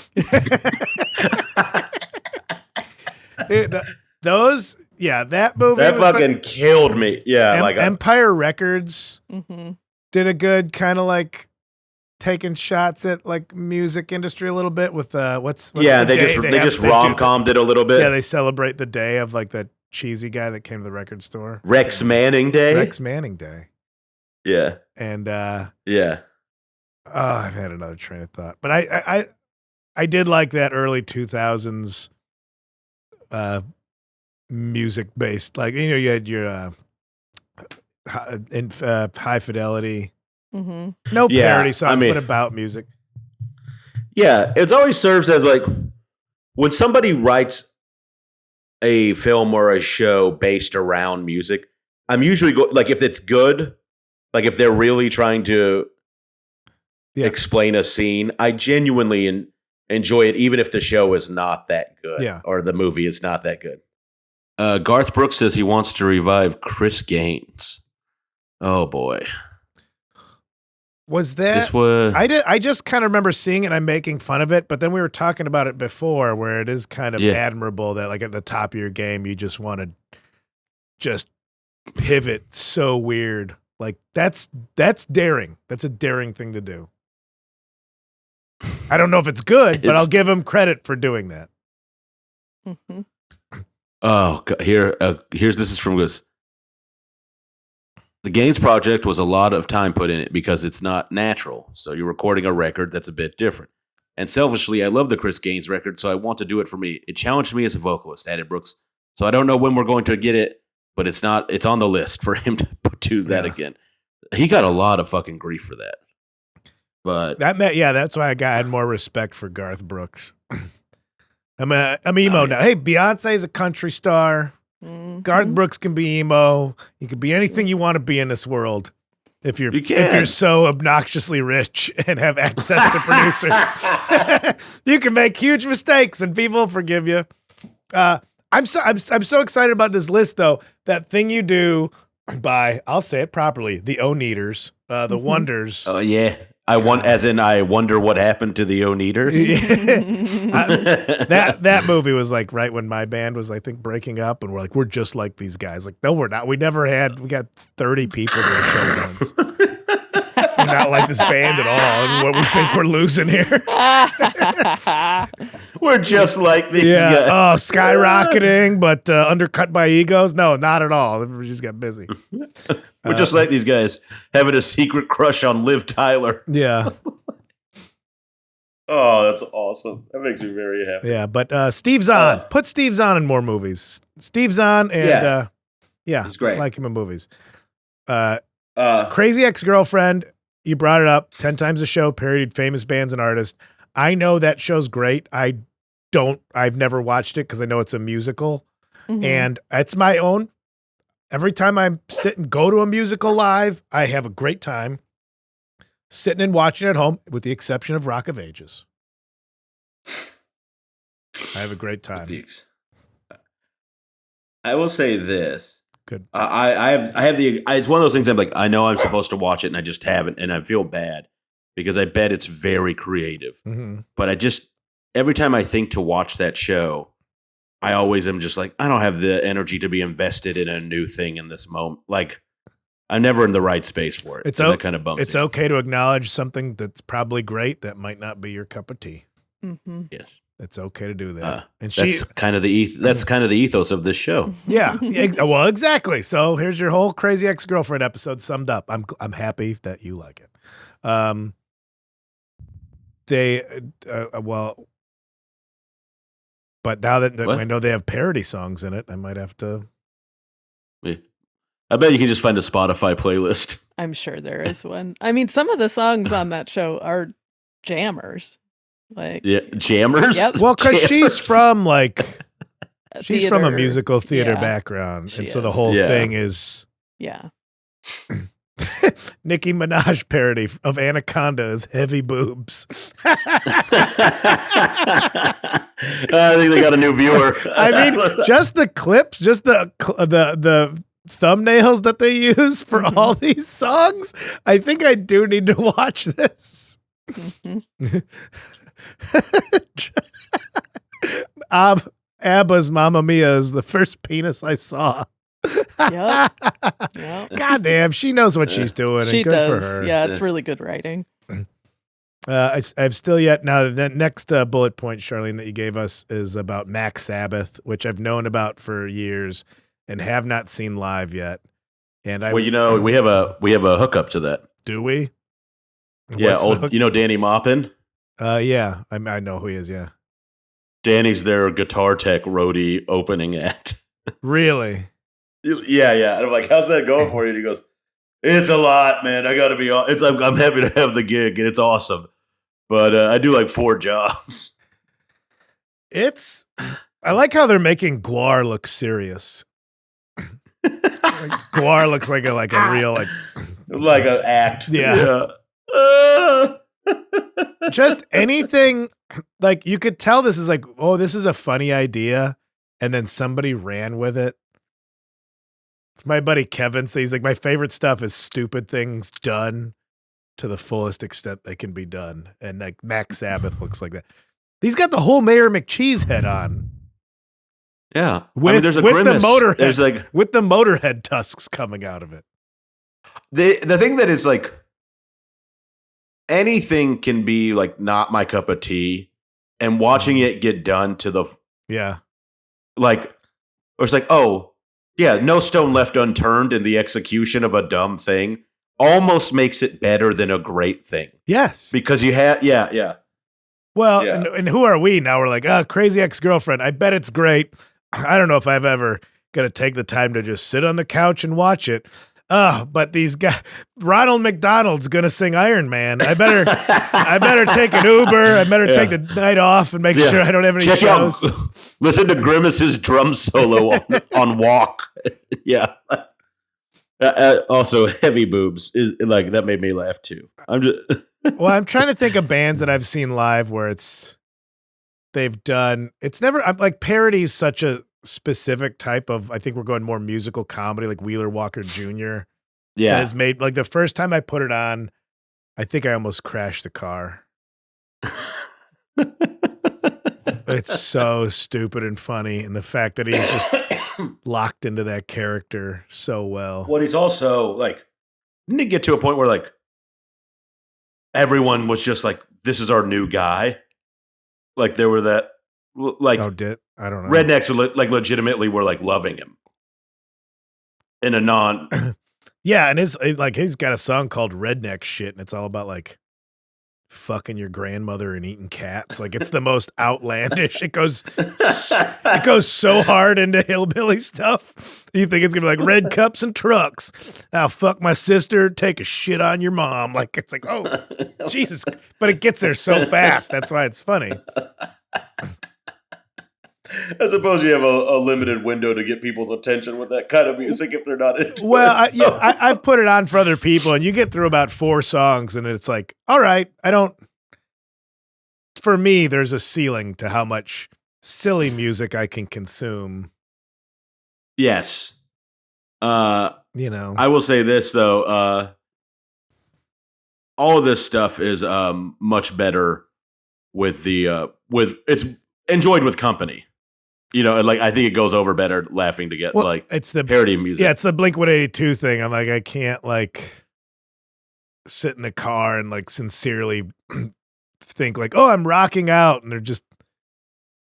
Dude, that movie. That fucking killed me. Yeah. Empire Records. Mm-hmm. Did a good kind of like taking shots at like music industry a little bit with what's they just rom-commed it a little bit. Yeah, they celebrate the day of like the cheesy guy that came to the record store. Rex Manning Day. Yeah. And I've had another train of thought, but I did like that early 2000s music based, like, you know, you had your high fidelity, Mhm. no Yeah, parody I songs, mean- but about music. Yeah, it always serves as like when somebody writes a film or a show based around music, I'm usually like if it's good, like if they're really trying to Yeah. explain a scene, I genuinely enjoy it, even if the show is not that good, Yeah. or the movie is not that good. Garth Brooks says he wants to revive Chris Gaines. Oh boy, Was that this was I just kind of remember seeing it and I'm making fun of it, but then we were talking about it before where it is kind of Yeah. admirable that like at the top of your game you just want to just pivot so weird. Like that's daring. That's a daring thing to do. I don't know if it's good, but I'll give him credit for doing that. Mhm. Oh, here's this is from this. The Gaines project was a lot of time put in it because it's not natural. So you're recording a record that's a bit different. And selfishly, I love the Chris Gaines record, so I want to do it for me. It challenged me as a vocalist, added Brooks. So I don't know when we're going to get it, but it's on the list for him to do that again. He got a lot of fucking grief for that. But that's why I had more respect for Garth Brooks. I'm emo now. Hey, Beyonce's a country star. Mhm. Garth Brooks can be emo. You can be anything you want to be in this world. If you're so obnoxiously rich and have access to producers, you can make huge mistakes and people forgive you. I'm so excited about this list though. That thing you do by, I'll say it properly, the Oneaters, the Wonders. Oh yeah. I wonder what happened to the Oneaters. That movie was like right when my band was, I think, breaking up, and we're just like these guys. Like, no, we're not. We got 30 people to a show once. We're not like this band at all. And what we think we're losing here. We're just like these guys. Oh, skyrocketing, but undercut by egos. No, not at all. We just got busy. We're just like these guys having a secret crush on Liv Tyler. Yeah. Oh, that's awesome. That makes me very happy. Yeah, but Steve Zahn. Put Steve Zahn in more movies. Steve Zahn and he's great. I like him in movies. Crazy Ex-Girlfriend. You brought it up 10 times a show, parodied famous bands and artists. I know that show's great. I've never watched it because I know it's a musical. Mhm. And it's my own. Every time I sit and go to a musical live, I have a great time sitting and watching at home, with the exception of Rock of Ages. I have a great time. I will say this. Good. I have it's one of those things I'm like, I know I'm supposed to watch it and I just haven't, and I feel bad because I bet it's very creative. Mm-hmm. But every time I think to watch that show, I always am just like, I don't have the energy to be invested in a new thing in this moment. Like, I'm never in the right space for it. That kind of bumps It's me. okay to acknowledge something that's probably great that might not be your cup of tea. Mhm. Yes. It's okay to do that. And that's kind of the ethos of this show. Yeah. Well, exactly. So here's your whole Crazy Ex-Girlfriend episode summed up. I'm happy that you like it. But now that I know they have parody songs in it, I might have to. Yeah. I bet you can just find a Spotify playlist. I'm sure there is one. I mean, some of the songs on that show are jammers. Like, yeah, jammers. Yep. Well, because she's from she's from a theater. musical theater Yeah. background, She and so the is. whole Yeah. thing is Yeah. Nicki Minaj parody of Anaconda is heavy boobs. I think they got a new viewer. I mean, just the clips, just the thumbnails that they use for all these songs. I think I do need to watch this. Mhm. ABBA's Mamma Mia is the first penis I saw. Yep. Yep. God damn, she knows what she's doing, She and good does. for her. Yeah, it's really good writing. I've still yet now. The next bullet point, Charlene, that you gave us is about Max Sabbath, which I've known about for years and have not seen live yet. And well, we have a hookup to that. Do we? Yeah, What's the hook? you know Danny Maupin? Yeah, I know who he is. Yeah, Danny's their guitar tech roadie opening act. really. Yeah. And I'm like, how's that going for you? And he goes, it's a lot, man. I got to be. I'm happy to have the gig, and it's awesome. But I do like 4 jobs. I like how they're making Guar look serious. Like, Guar looks like a real Like an act. Yeah. Just anything, like you could tell this is like, oh, this is a funny idea, and then somebody ran with it. It's my buddy Kevin. So he's like, my favorite stuff is stupid things done to the fullest extent they can be done, and like Mac Sabbath looks like that. He's got the whole Mayor McCheese head on. Yeah, there's a grimace. The Motorhead, there's like with the Motorhead tusks coming out of it. The thing that is like anything can be like not my cup of tea, and watching it get done to the like, or it's like, oh yeah, no stone left unturned in the execution of a dumb thing almost makes it better than a great thing. Yes, because you had Well, and who are we now? We're like, Crazy Ex-Girlfriend. I bet it's great. I don't know if I've ever gonna take the time to just sit on the couch and watch it. But these guys, Ronald McDonald's gonna sing Iron Man. I better take an Uber. I better take the night off and make sure I don't have any shows. Listen to Grimace's drum solo on Walk. Yeah. Also, Heavy Boobs is like that made me laugh too. I'm trying to think of bands that I've seen live where they've done. It's never. I'm like Parody is such a specific type of. I think we're going more musical comedy, like Wheeler Walker Jr. Yeah, that has made like the first time I put it on, I think I almost crashed the car. It's so stupid and funny, and the fact that he's just locked into that character so well. Well, he's also like, didn't he get to a point where like everyone was just like, "This is our new guy." Like there were that, like, I don't know. Rednecks were like legitimately were like loving him in a non. Yeah, and he's got a song called Redneck Shit, and it's all about like fucking your grandmother and eating cats. Like it's the most outlandish. It goes so hard into hillbilly stuff. You think it's gonna be like red cups and trucks. I'll fuck my sister, take a shit on your mom. Like it's like, oh Jesus. But it gets there so fast. That's why it's funny. I suppose you have a limited window to get people's attention with that kind of music if they're not into it. I've put it on for other people, and you get through about 4 songs, and it's like, all right, for me, there's a ceiling to how much silly music I can consume. Yes. I will say this, though. All of this stuff is much better with it's enjoyed with company. Like I think it goes over better laughing to get it's the parody music. Yeah, it's the Blink-182 thing. I'm like, I can't like sit in the car and like sincerely think like, oh, I'm rocking out, and they're just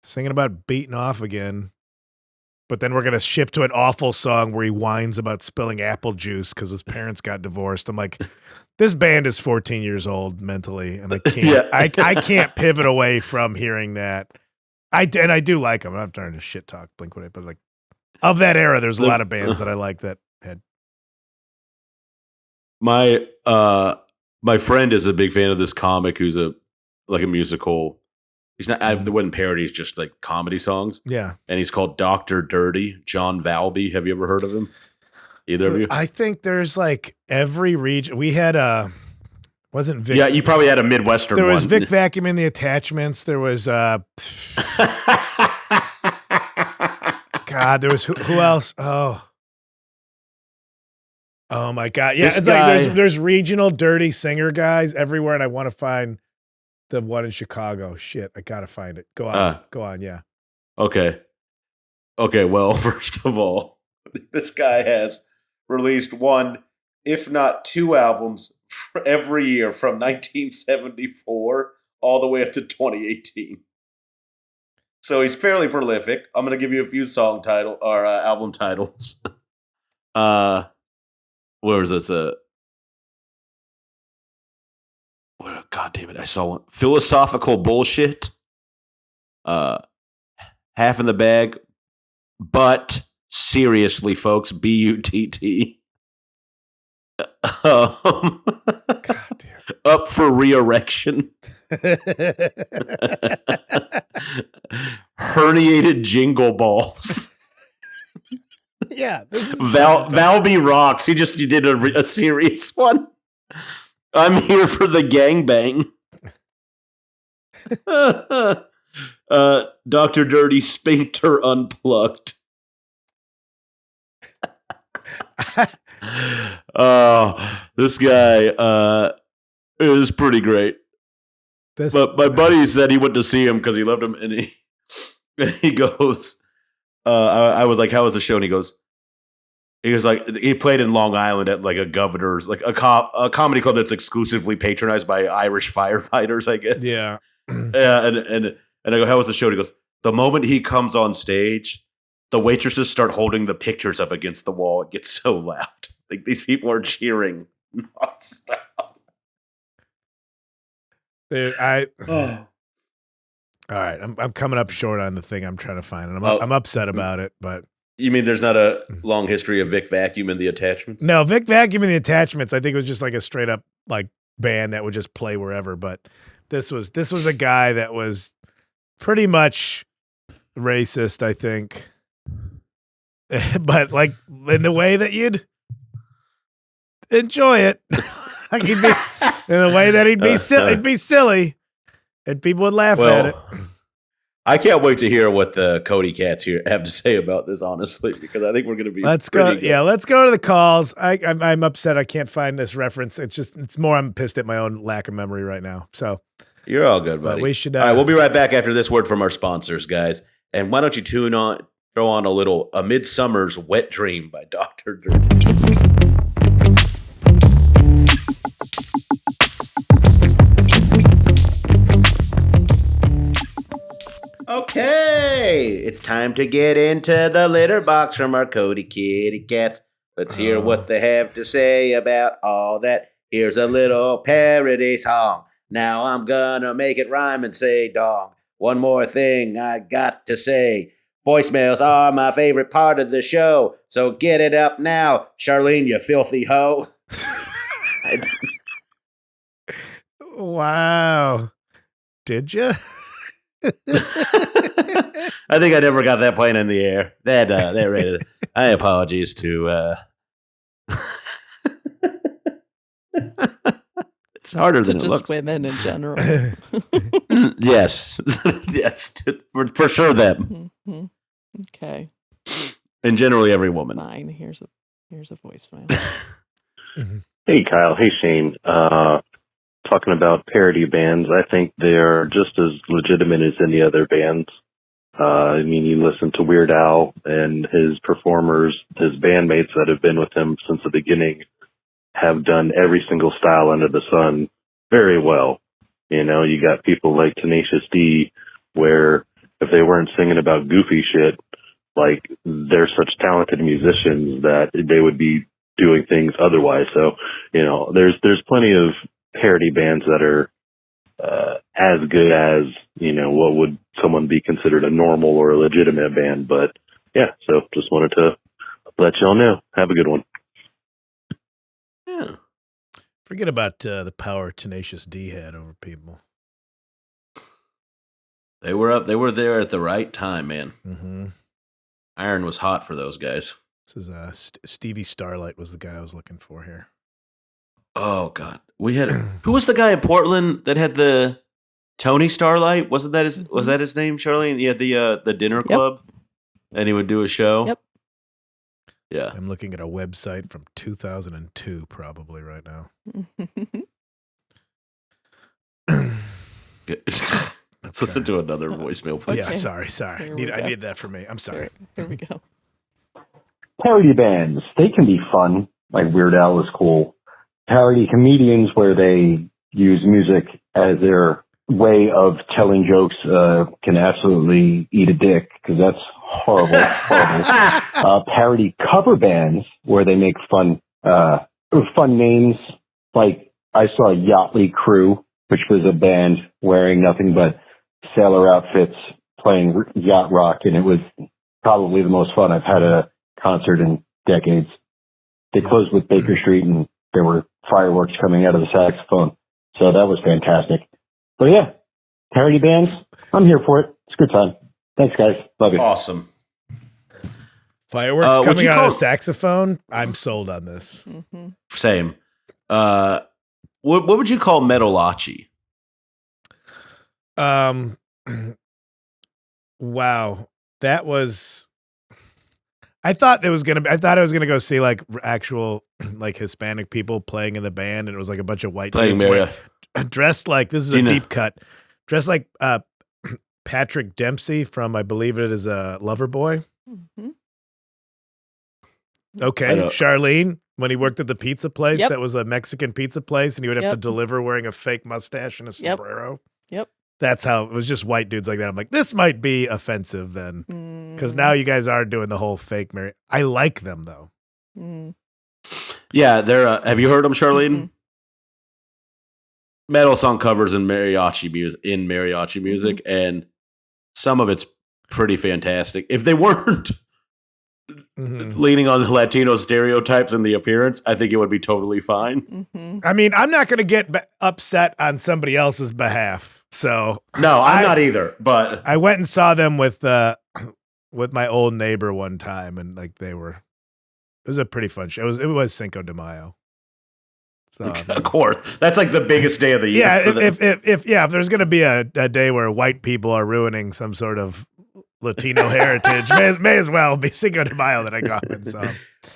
singing about beating off again. But then we're gonna shift to an awful song where he whines about spilling apple juice because his parents got divorced. I'm like, this band is 14 years old mentally, and I can't. I can't pivot away from hearing that. I do like them. I'm not trying to shit talk Blink-182, but like of that era, there's a lot of bands that I like that had. My friend is a big fan of this comic who's a musical. He's not. There wasn't parodies, just like comedy songs. Yeah, and he's called Dr. Dirty. John Valby. Have you ever heard of him? Either of you? I think there's like every region. We had wasn't Vic? Yeah, you probably had a Midwestern. There was one. Vic Vacuum in the Attachments. There was God. There was who else? Oh my God! Yeah, it's like there's regional dirty singer guys everywhere, and I want to find the one in Chicago. Shit, I gotta find it. Go on. Yeah. Okay. Well, first of all, this guy has released one, if not 2 albums every year from 1974 all the way up to 2018. So he's fairly prolific. I'm going to give you a few album titles. Where is this? God damn it, I saw one. Philosophical bullshit. Half in the bag, but seriously, folks, BUTT. God damn. Up for re-erection. Herniated jingle balls. Yeah. Valby rocks. You did a serious one. I'm here for the gangbang. Dr. Dirty Sphincter unplugged. Oh, this guy is pretty great. But my buddy said he went to see him because he loved him, and he goes, I was like, how was the show? And he goes like, he played in Long Island at like a governor's, like a comedy club that's exclusively patronized by Irish firefighters, I guess. Yeah. Yeah, and I go, how was the show? And he goes, the moment he comes on stage, the waitresses start holding the pictures up against the wall. It gets so loud. Like these people are cheering nonstop. Dude, all right, I'm coming up short on the thing I'm trying to find, and I'm upset about it. But you mean there's not a long history of Vic Vacuum and the Attachments? No, Vic Vacuum and the Attachments. I think it was just like a straight up like band that would just play wherever. But this was a guy that was pretty much racist, I think. But like in the way that you'd enjoy it. Like in the way that he'd be silly, and people would laugh at it. I can't wait to hear what the Cody Cats here have to say about this, honestly, because I think we're going to be. Let's go. Yeah, let's go to the calls. I'm upset I can't find this reference. It's more I'm pissed at my own lack of memory right now. So you're all good, buddy. We should. All right, we'll be right back after this word from our sponsors, guys. And why don't you throw on a Midsummer's Wet Dream by Dr. Dirty. Okay, it's time to get into the litter box from our Cody Kitty Cats. Let's hear what they have to say about all that. Here's a little parody song. Now I'm gonna make it rhyme and say dong. One more thing I got to say. Voicemails are my favorite part of the show, so get it up now, Charlene, you filthy hoe. Wow. Did you? I think I never got that plane in the air. That rated. I apologies to. It's harder than it just looks. Women in general. Yes, yes, for sure them. Mm-hmm. Okay. And generally every woman. Fine. Here's a voicemail. Hey Kyle. Hey Shane. Talking about parody bands, I think they're just as legitimate as any other bands. I mean, you listen to Weird Al and his performers, his bandmates that have been with him since the beginning have done every single style under the sun very well. You know, you got people like Tenacious D, where if they weren't singing about goofy shit, like they're such talented musicians that they would be doing things otherwise. So, you know, there's plenty of parody bands that are as good as, you know, what would someone be considered a normal or a legitimate band. But yeah, so just wanted to let y'all know. Have a good one. Yeah. Forget about the power Tenacious D had over people. They were there at the right time, man. Mm-hmm. Iron was hot for those guys. This is Stevie Starlight was the guy I was looking for here. Oh God, we had who was the guy in Portland that had the Tony Starlight? Was that his name, Charlene? He had the dinner club, and he would do a show. Yep. Yeah, I'm looking at a website from 2002, probably right now. Let's listen to another voicemail, please. Yeah, sorry. I need that for me. I'm sorry. Here we go. Parody bands, they can be fun. Like Weird Al is cool. Parody comedians where they use music as their way of telling jokes can absolutely eat a dick because that's horrible. Parody cover bands where they make fun names. Like I saw Yachtly Crew. which was a band wearing nothing but sailor outfits playing yacht rock, and it was probably the most fun I've had at a concert in decades. They closed with Baker Street, and there were fireworks coming out of the saxophone, so that was fantastic. But yeah, parody bands, I'm here for it. It's a good time. Thanks, guys. Love you. Awesome. Fireworks coming out of the saxophone. I'm sold on this. Mm-hmm. Same. What would you call Metalachi? Wow, that was. I thought I was gonna go see like actual like Hispanic people playing in the band, and it was like a bunch of white Playing dudes dressed like, this is a deep cut, dressed like Patrick Dempsey from, I believe it is a Loverboy. Mm-hmm. Okay, Charlene, when he worked at the pizza place, Yep. that was a Mexican pizza place, and he would have to Yep. deliver wearing a fake mustache and a sombrero. Yep. That's how it was, just white dudes like that. I'm like, this might be offensive then, because now you guys are doing the whole fake Mary. I like them though. Mm. Yeah, they're. Have you heard them, Charlene? Mm-hmm. Metal song covers in mariachi music, and some of it's pretty fantastic. If they weren't leaning on Latino stereotypes in the appearance, I think it would be totally fine. Mm-hmm. I mean, I'm not going to get upset on somebody else's behalf. So no, I'm not either. But I went and saw them with my old neighbor one time, and like it was a pretty fun show. It was Cinco de Mayo. So, of course, that's like the biggest day of the year. Yeah, if there's going to be a day where white people are ruining some sort of Latino heritage, may as well be Cinco de Mayo that I got it. So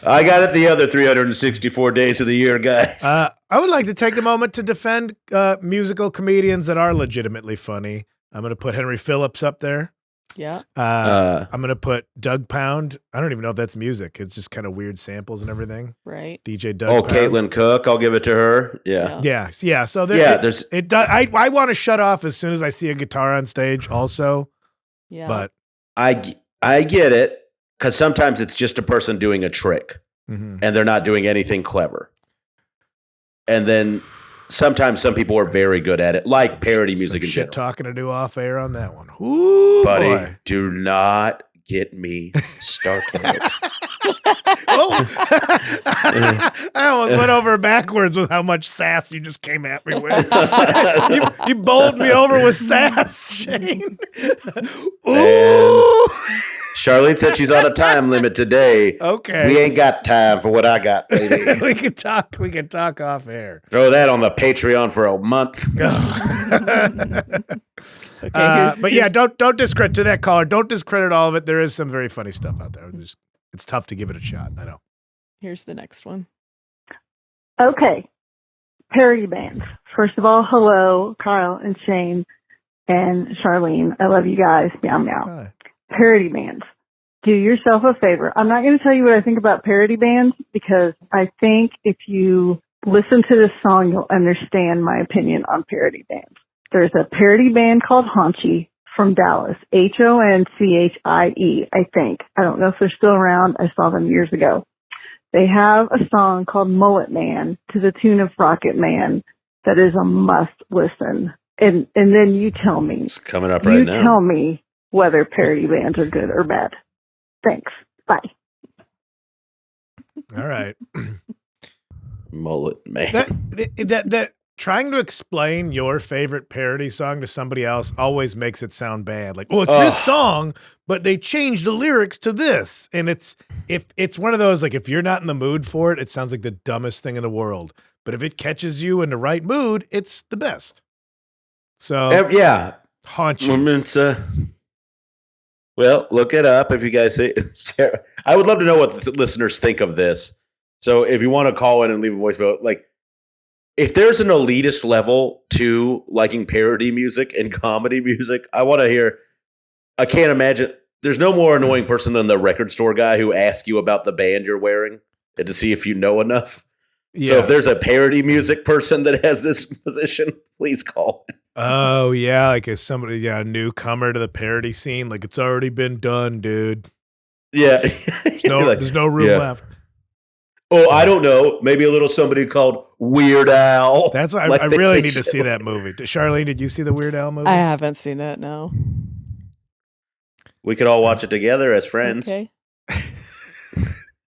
I got it the other 364 days of the year, guys. I would like to take the moment to defend musical comedians that are legitimately funny. I'm going to put Henry Phillips up there. Yeah. I'm going to put Doug Pound. I don't even know if that's music. It's just kind of weird samples and everything. Right. DJ Doug Pound. Caitlin Cook. I'll give it to her. Yeah. Yeah. So there's. I want to shut off as soon as I see a guitar on stage also. Yeah. But I get it, because sometimes it's just a person doing a trick, and they're not doing anything clever. And then sometimes some people are very good at it, like parody music in general. Talking to do off air on that one. Ooh, buddy, boy. do not get me started. I almost went over backwards with how much sass you just came at me with. you bowled me over with sass, Shane. Ooh. Charlene said she's on a time limit today. Okay. We ain't got time for what I got, baby. We can talk off air. Throw that on the Patreon for a month. But yeah, don't discredit to that caller. Don't discredit all of it. There is some very funny stuff out there. It's tough to give it a shot. I know. Here's the next one. Okay. Parody bands. First of all, hello, Kyle and Shane and Charlene. I love you guys. Meow, meow. Hi. Parody bands. Do yourself a favor. I'm not going to tell you what I think about parody bands, because I think if you listen to this song, you'll understand my opinion on parody bands. There's a parody band called Honchie from Dallas. Honchie, I think. I don't know if they're still around. I saw them years ago. They have a song called Mullet Man to the tune of Rocket Man that is a must listen. And then you tell me. It's coming up right now. You tell me whether parody bands are good or bad. Thanks. Bye. All right. Mullet Man. That trying to explain your favorite parody song to somebody else always makes it sound bad. Like, well, it's this song, but they changed the lyrics to this. And it's one of those, like, if you're not in the mood for it, it sounds like the dumbest thing in the world. But if it catches you in the right mood, it's the best. So yeah. Honchie. Well, look it up if you guys say. I would love to know what the listeners think of this. So if you want to call in and leave a voicemail, like, if there's an elitist level to liking parody music and comedy music, I want to hear. I can't imagine. There's no more annoying person than the record store guy who asks you about the band you're wearing and to see if you know enough. Yeah. So if there's a parody music person that has this position, please call. Oh yeah, like a a newcomer to the parody scene. Like, it's already been done, dude. Yeah, there's no room left. Oh, I don't know. Maybe a little somebody called Weird Al. That's why Like I they really say need to shit see that movie. Charlene, did you see the Weird Al movie? I haven't seen it. No. We could all watch it together as friends. Okay.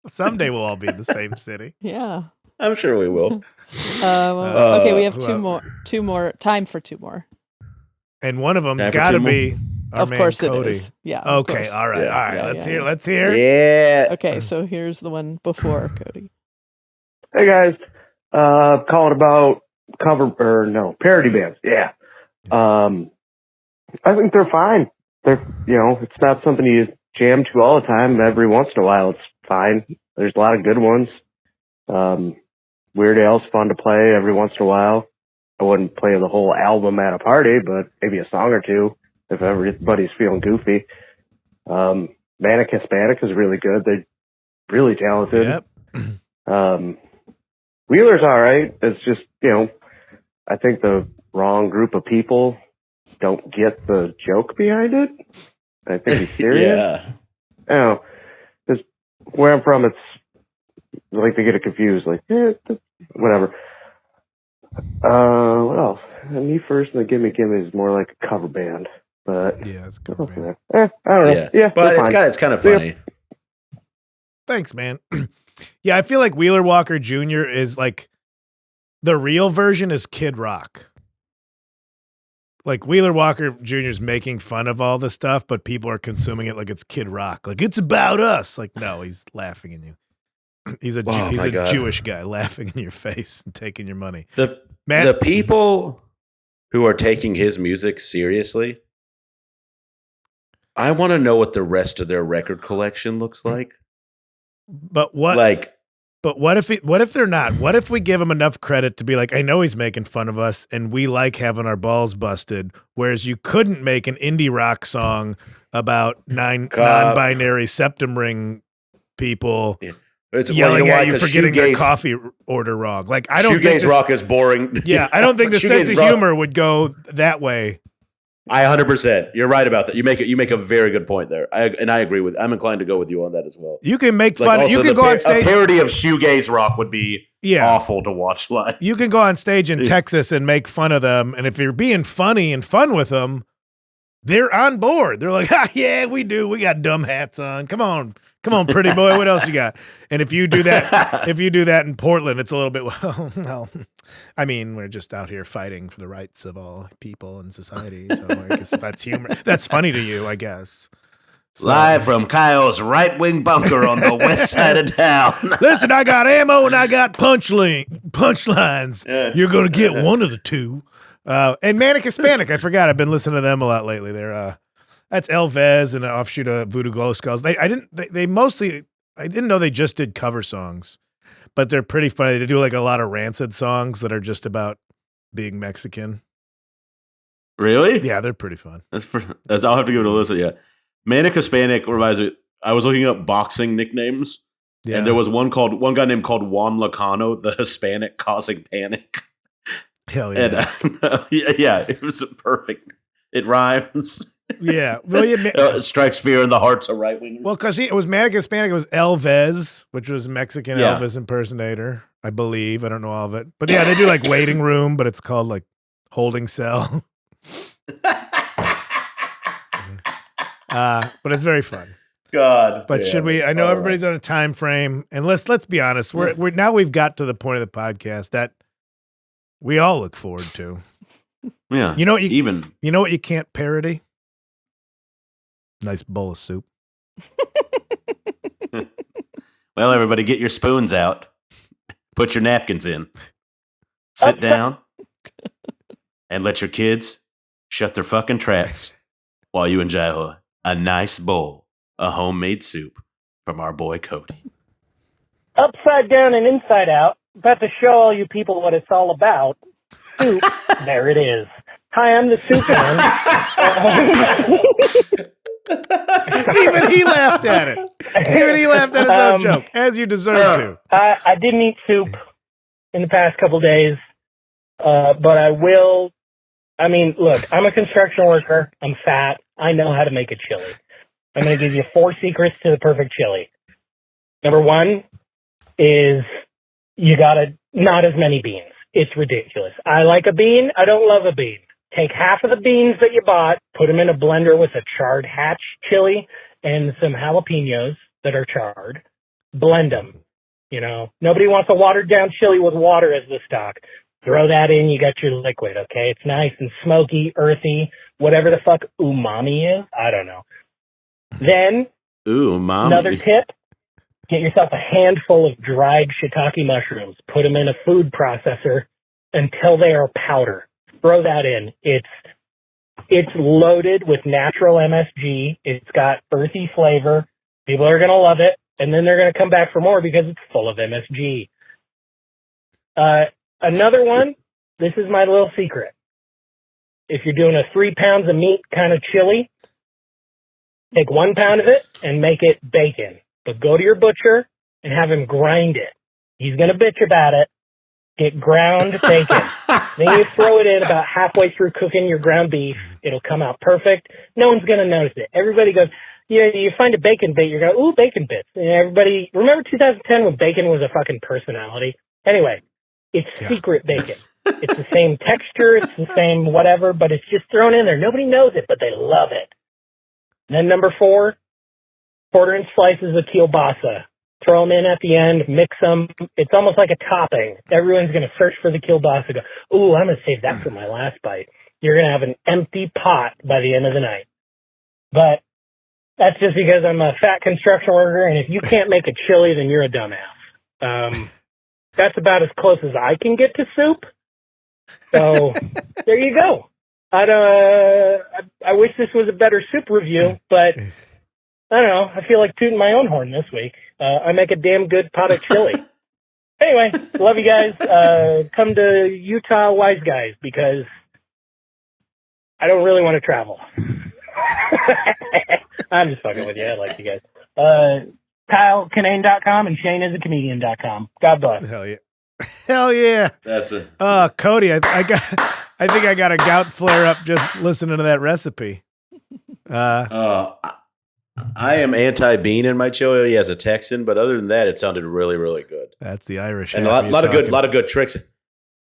Someday we'll all be in the same city. Yeah. I'm sure we will. Okay, we have who two more. Time for two more. And one of them's Time for got to two more? be our Of man course Cody. it is. Yeah. of Okay. course. All right. Yeah. All right. Yeah, Let's yeah, hear. yeah. Let's hear. Yeah. Okay, so here's the one before Cody. Hey guys, calling about parody bands. Yeah, I think they're fine. It's not something you jam to all the time. Every once in a while, it's fine. There's a lot of good ones. Weird Al's fun to play every once in a while. I wouldn't play the whole album at a party, but maybe a song or two if everybody's feeling goofy. Manic Hispanic is really good. They're really talented. Yep. Wheeler's all right. It's just, I think the wrong group of people don't get the joke behind it. I think he's serious. Yeah. Because where I'm from, it's like they get it confused. Like, whatever. What else? Me First and the Gimme Gimme is more like a cover band. But yeah, it's a cover band. I don't know. Yeah, but it's kind of funny. Thanks, man. Yeah, I feel like Wheeler Walker Jr. is like the real version is Kid Rock. Like Wheeler Walker Jr. is making fun of all the stuff, but people are consuming it like it's Kid Rock. Like it's about us. Like no, he's laughing at you. He's a Jewish guy laughing in your face and taking your money. The people who are taking his music seriously, I want to know what the rest of their record collection looks like. But what? But what if they're not? What if we give him enough credit to be like, I know he's making fun of us, and we like having our balls busted. Whereas you couldn't make an indie rock song about non-binary septum ring people yelling at you for getting their coffee order wrong. Like I don't think rock is boring. Yeah, I don't think the sense of humor would go that way. I 100%. You're right about that. You make a very good point there. I agree with. I'm inclined to go with you on that as well. You can make fun. You can go on stage. A parody of shoegaze rock would be awful to watch live. You can go on stage in Texas and make fun of them, and if you're being funny and fun with them, they're on board. They're like, yeah, we do. We got dumb hats on. Come on, pretty boy. What else you got? And if you do that, in Portland, it's a little bit well. I mean, we're just out here fighting for the rights of all people in society. So I guess if that's humor, that's funny to you, I guess. So, live from Kyle's right-wing bunker on the west side of town. Listen, I got ammo and I got punchlines. Yeah. You're gonna get one of the two. And Manic Hispanic, I forgot. I've been listening to them a lot lately. They're that's Elvez and an offshoot of Voodoo Glow Skulls. I didn't know they just did cover songs, but they're pretty funny. They do like a lot of Rancid songs that are just about being Mexican. Really? Yeah, they're pretty fun. I'll have to give it a listen. Yeah, Manic Hispanic reminds me. I was looking up boxing nicknames, and there was one guy named called Juan Lacano, the Hispanic causing panic. Hell yeah! And, yeah, it was perfect. It rhymes. Yeah, well, it strikes fear in the hearts of right wingers. Well, because it was Manic Hispanic, it was Elvez, which was Mexican Elvis impersonator, I believe. I don't know all of it, but yeah, they do like Waiting Room, but it's called like Holding Cell. But it's very fun. God, but should we? I know everybody's on a time frame, and let's be honest. We're now we've got to the point of the podcast that we all look forward to. Yeah, you know what you can't parody? Nice bowl of soup. Well, everybody, get your spoons out. Put your napkins in. Sit down, and let your kids shut their fucking traps while you enjoy a nice bowl of homemade soup from our boy Cody. Upside down and inside out. About to show all you people what it's all about. Soup. There it is. Hi, I'm the Soup Man. Even he laughed at it. Even he laughed at his own joke, as you deserve to. I didn't eat soup in the past couple days, but I will. I mean, look, I'm a construction worker. I'm fat. I know how to make a chili. I'm going to give you 4 secrets to the perfect chili. Number 1 is you gotta, not as many beans. It's ridiculous. I like a bean. I don't love a bean. Take half of the beans that you bought, put them in a blender with a charred hatch chili and some jalapenos that are charred. Blend them. You know, nobody wants a watered down chili with water as the stock. Throw that in, you got your liquid, okay? It's nice and smoky, earthy, whatever the fuck umami is. I don't know. Then, another tip, get yourself a handful of dried shiitake mushrooms. Put them in a food processor until they are powder. Throw that in. It's loaded with natural MSG. It's got earthy flavor. People are going to love it, and then they're going to come back for more because it's full of MSG. Another one, this is my little secret. If you're doing a 3 pounds of meat kind of chili, take 1 pound of it and make it bacon. But go to your butcher and have him grind it. He's going to bitch about it. Get ground bacon. Then you throw it in about halfway through cooking your ground beef. It'll come out perfect. No one's going to notice it. Everybody goes, you find a bacon bit, you go, ooh, bacon bits. And everybody, remember 2010 when bacon was a fucking personality? Anyway, it's secret bacon. It's the same texture, it's the same whatever, but it's just thrown in there. Nobody knows it, but they love it. Then number 4, quarter-inch slices of kielbasa. Throw them in at the end, mix them. It's almost like a topping. Everyone's going to search for the kielbasa. Go, ooh, I'm going to save that for my last bite. You're going to have an empty pot by the end of the night. But that's just because I'm a fat construction worker, and if you can't make a chili, then you're a dumbass. That's about as close as I can get to soup. So there you go. I wish this was a better soup review, but I don't know. I feel like tooting my own horn this week. I make a damn good pot of chili. Anyway, love you guys. Come to Utah, Wise Guys, because I don't really want to travel. I'm just fucking with you. I like you guys. KyleKinane.com and ShaneIsAComedian.com. God bless. Hell yeah. Hell yeah. That's it. Cody, I think I got a gout flare up just listening to that recipe. I am anti-bean in my chili as a Texan, but other than that, it sounded really, really good. That's the Irish. And a lot of good tricks.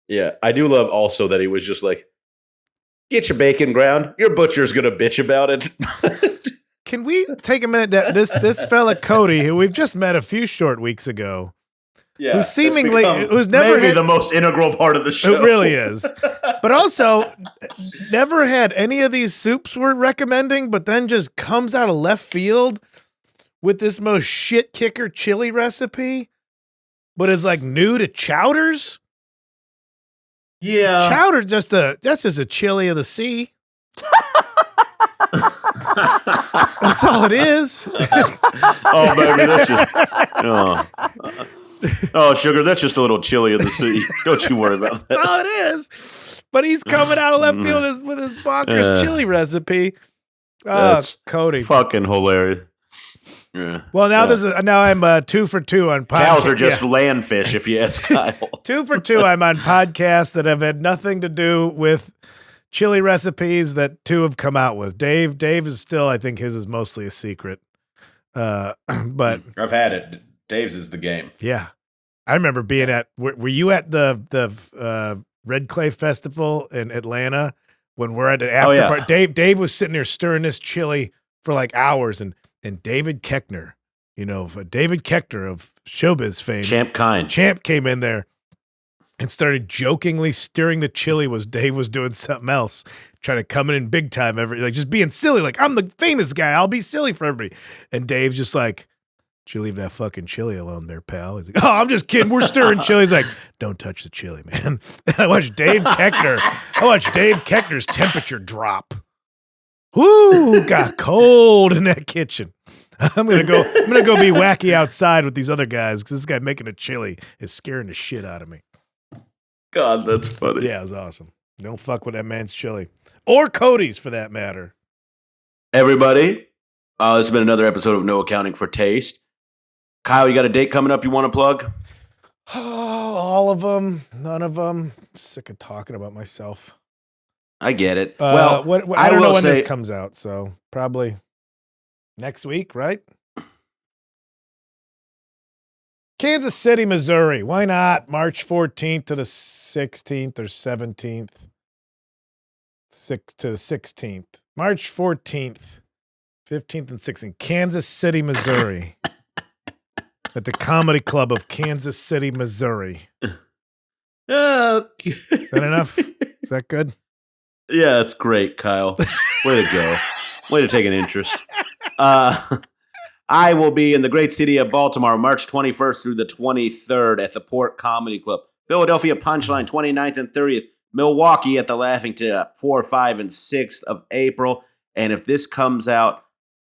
Yeah, I do love also that he was just like, get your bacon ground. Your butcher's gonna bitch about it. Can we take a minute that this fella Cody, who we've just met a few short weeks ago, who seemingly who's never maybe the most integral part of the show. It really is. But also never had any of these soups we're recommending, but then just comes out of left field with this most shit kicker chili recipe, but is like new to chowders. Yeah. Chowder's that's just a chili of the sea. That's all it is. Oh, baby, that's just... Oh, sugar, that's just a little chili of the sea. Don't you worry about that. That's all it is. But he's coming out of left field with his bonkers chili recipe. Oh, That's Cody. Fucking hilarious. Yeah. Well, now I'm 2 for 2 on podcasts. Cows are just land fish, if you ask Kyle. 2 for 2. I'm on podcasts that have had nothing to do with chili recipes that 2 have come out with. Dave is still, I think his is mostly a secret. But I've had it. Dave's is the game. Yeah. I remember being were you at the Red Clay Festival in Atlanta when we're at an after party? Dave was sitting there stirring this chili for like hours, and David Koechner, David Koechner of showbiz fame. Champ came in there and started jokingly stirring the chili Dave was doing something else, trying to come in big time, just being silly, like, I'm the famous guy, I'll be silly for everybody. And Dave's just like, "Did you leave that fucking chili alone there, pal?" He's like, "Oh, I'm just kidding. We're stirring chili." He's like, "Don't touch the chili, man." And I watched Dave Koechner's temperature drop. Whoo, got cold in that kitchen. I'm gonna go be wacky outside with these other guys because this guy making a chili is scaring the shit out of me. God, that's funny. Yeah, it was awesome. Don't fuck with that man's chili. Or Cody's, for that matter. Everybody, this has been another episode of No Accounting for Taste. Kyle, you got a date coming up you want to plug? Oh, all of them. None of them. I'm sick of talking about myself. I get it. I don't know when this comes out, so probably next week, right? Kansas City, Missouri. Why not? March 14th to the 16th or 17th. 6th to the 16th. March 14th, 15th, and 16th. Kansas City, Missouri. At the Comedy Club of Kansas City, Missouri. Okay. Is that enough? Is that good? Yeah, that's great, Kyle. Way to go. Way to take an interest. I will be in the great city of Baltimore, March 21st through the 23rd at the Port Comedy Club. Philadelphia Punchline, 29th and 30th. Milwaukee at the Laughing Tap, 4, 5, and 6th of April. And if this comes out,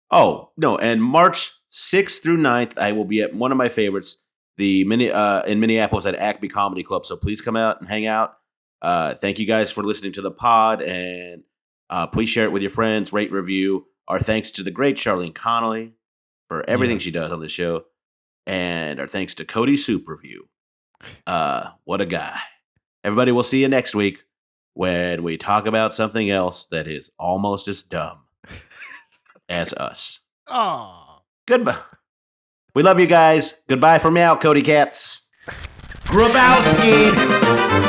and March 6th through 9th, I will be at one of my favorites, in Minneapolis at Acme Comedy Club. So please come out and hang out. Thank you guys for listening to the pod, and please share it with your friends, rate, review. Our thanks to the great Charlene Connolly for everything she does on the show, and our thanks to Cody Soup Review. What a guy. Everybody, we'll see you next week when we talk about something else that is almost as dumb as us. Oh. Goodbye. We love you guys. Goodbye from me out, Cody Cats. Grabowski.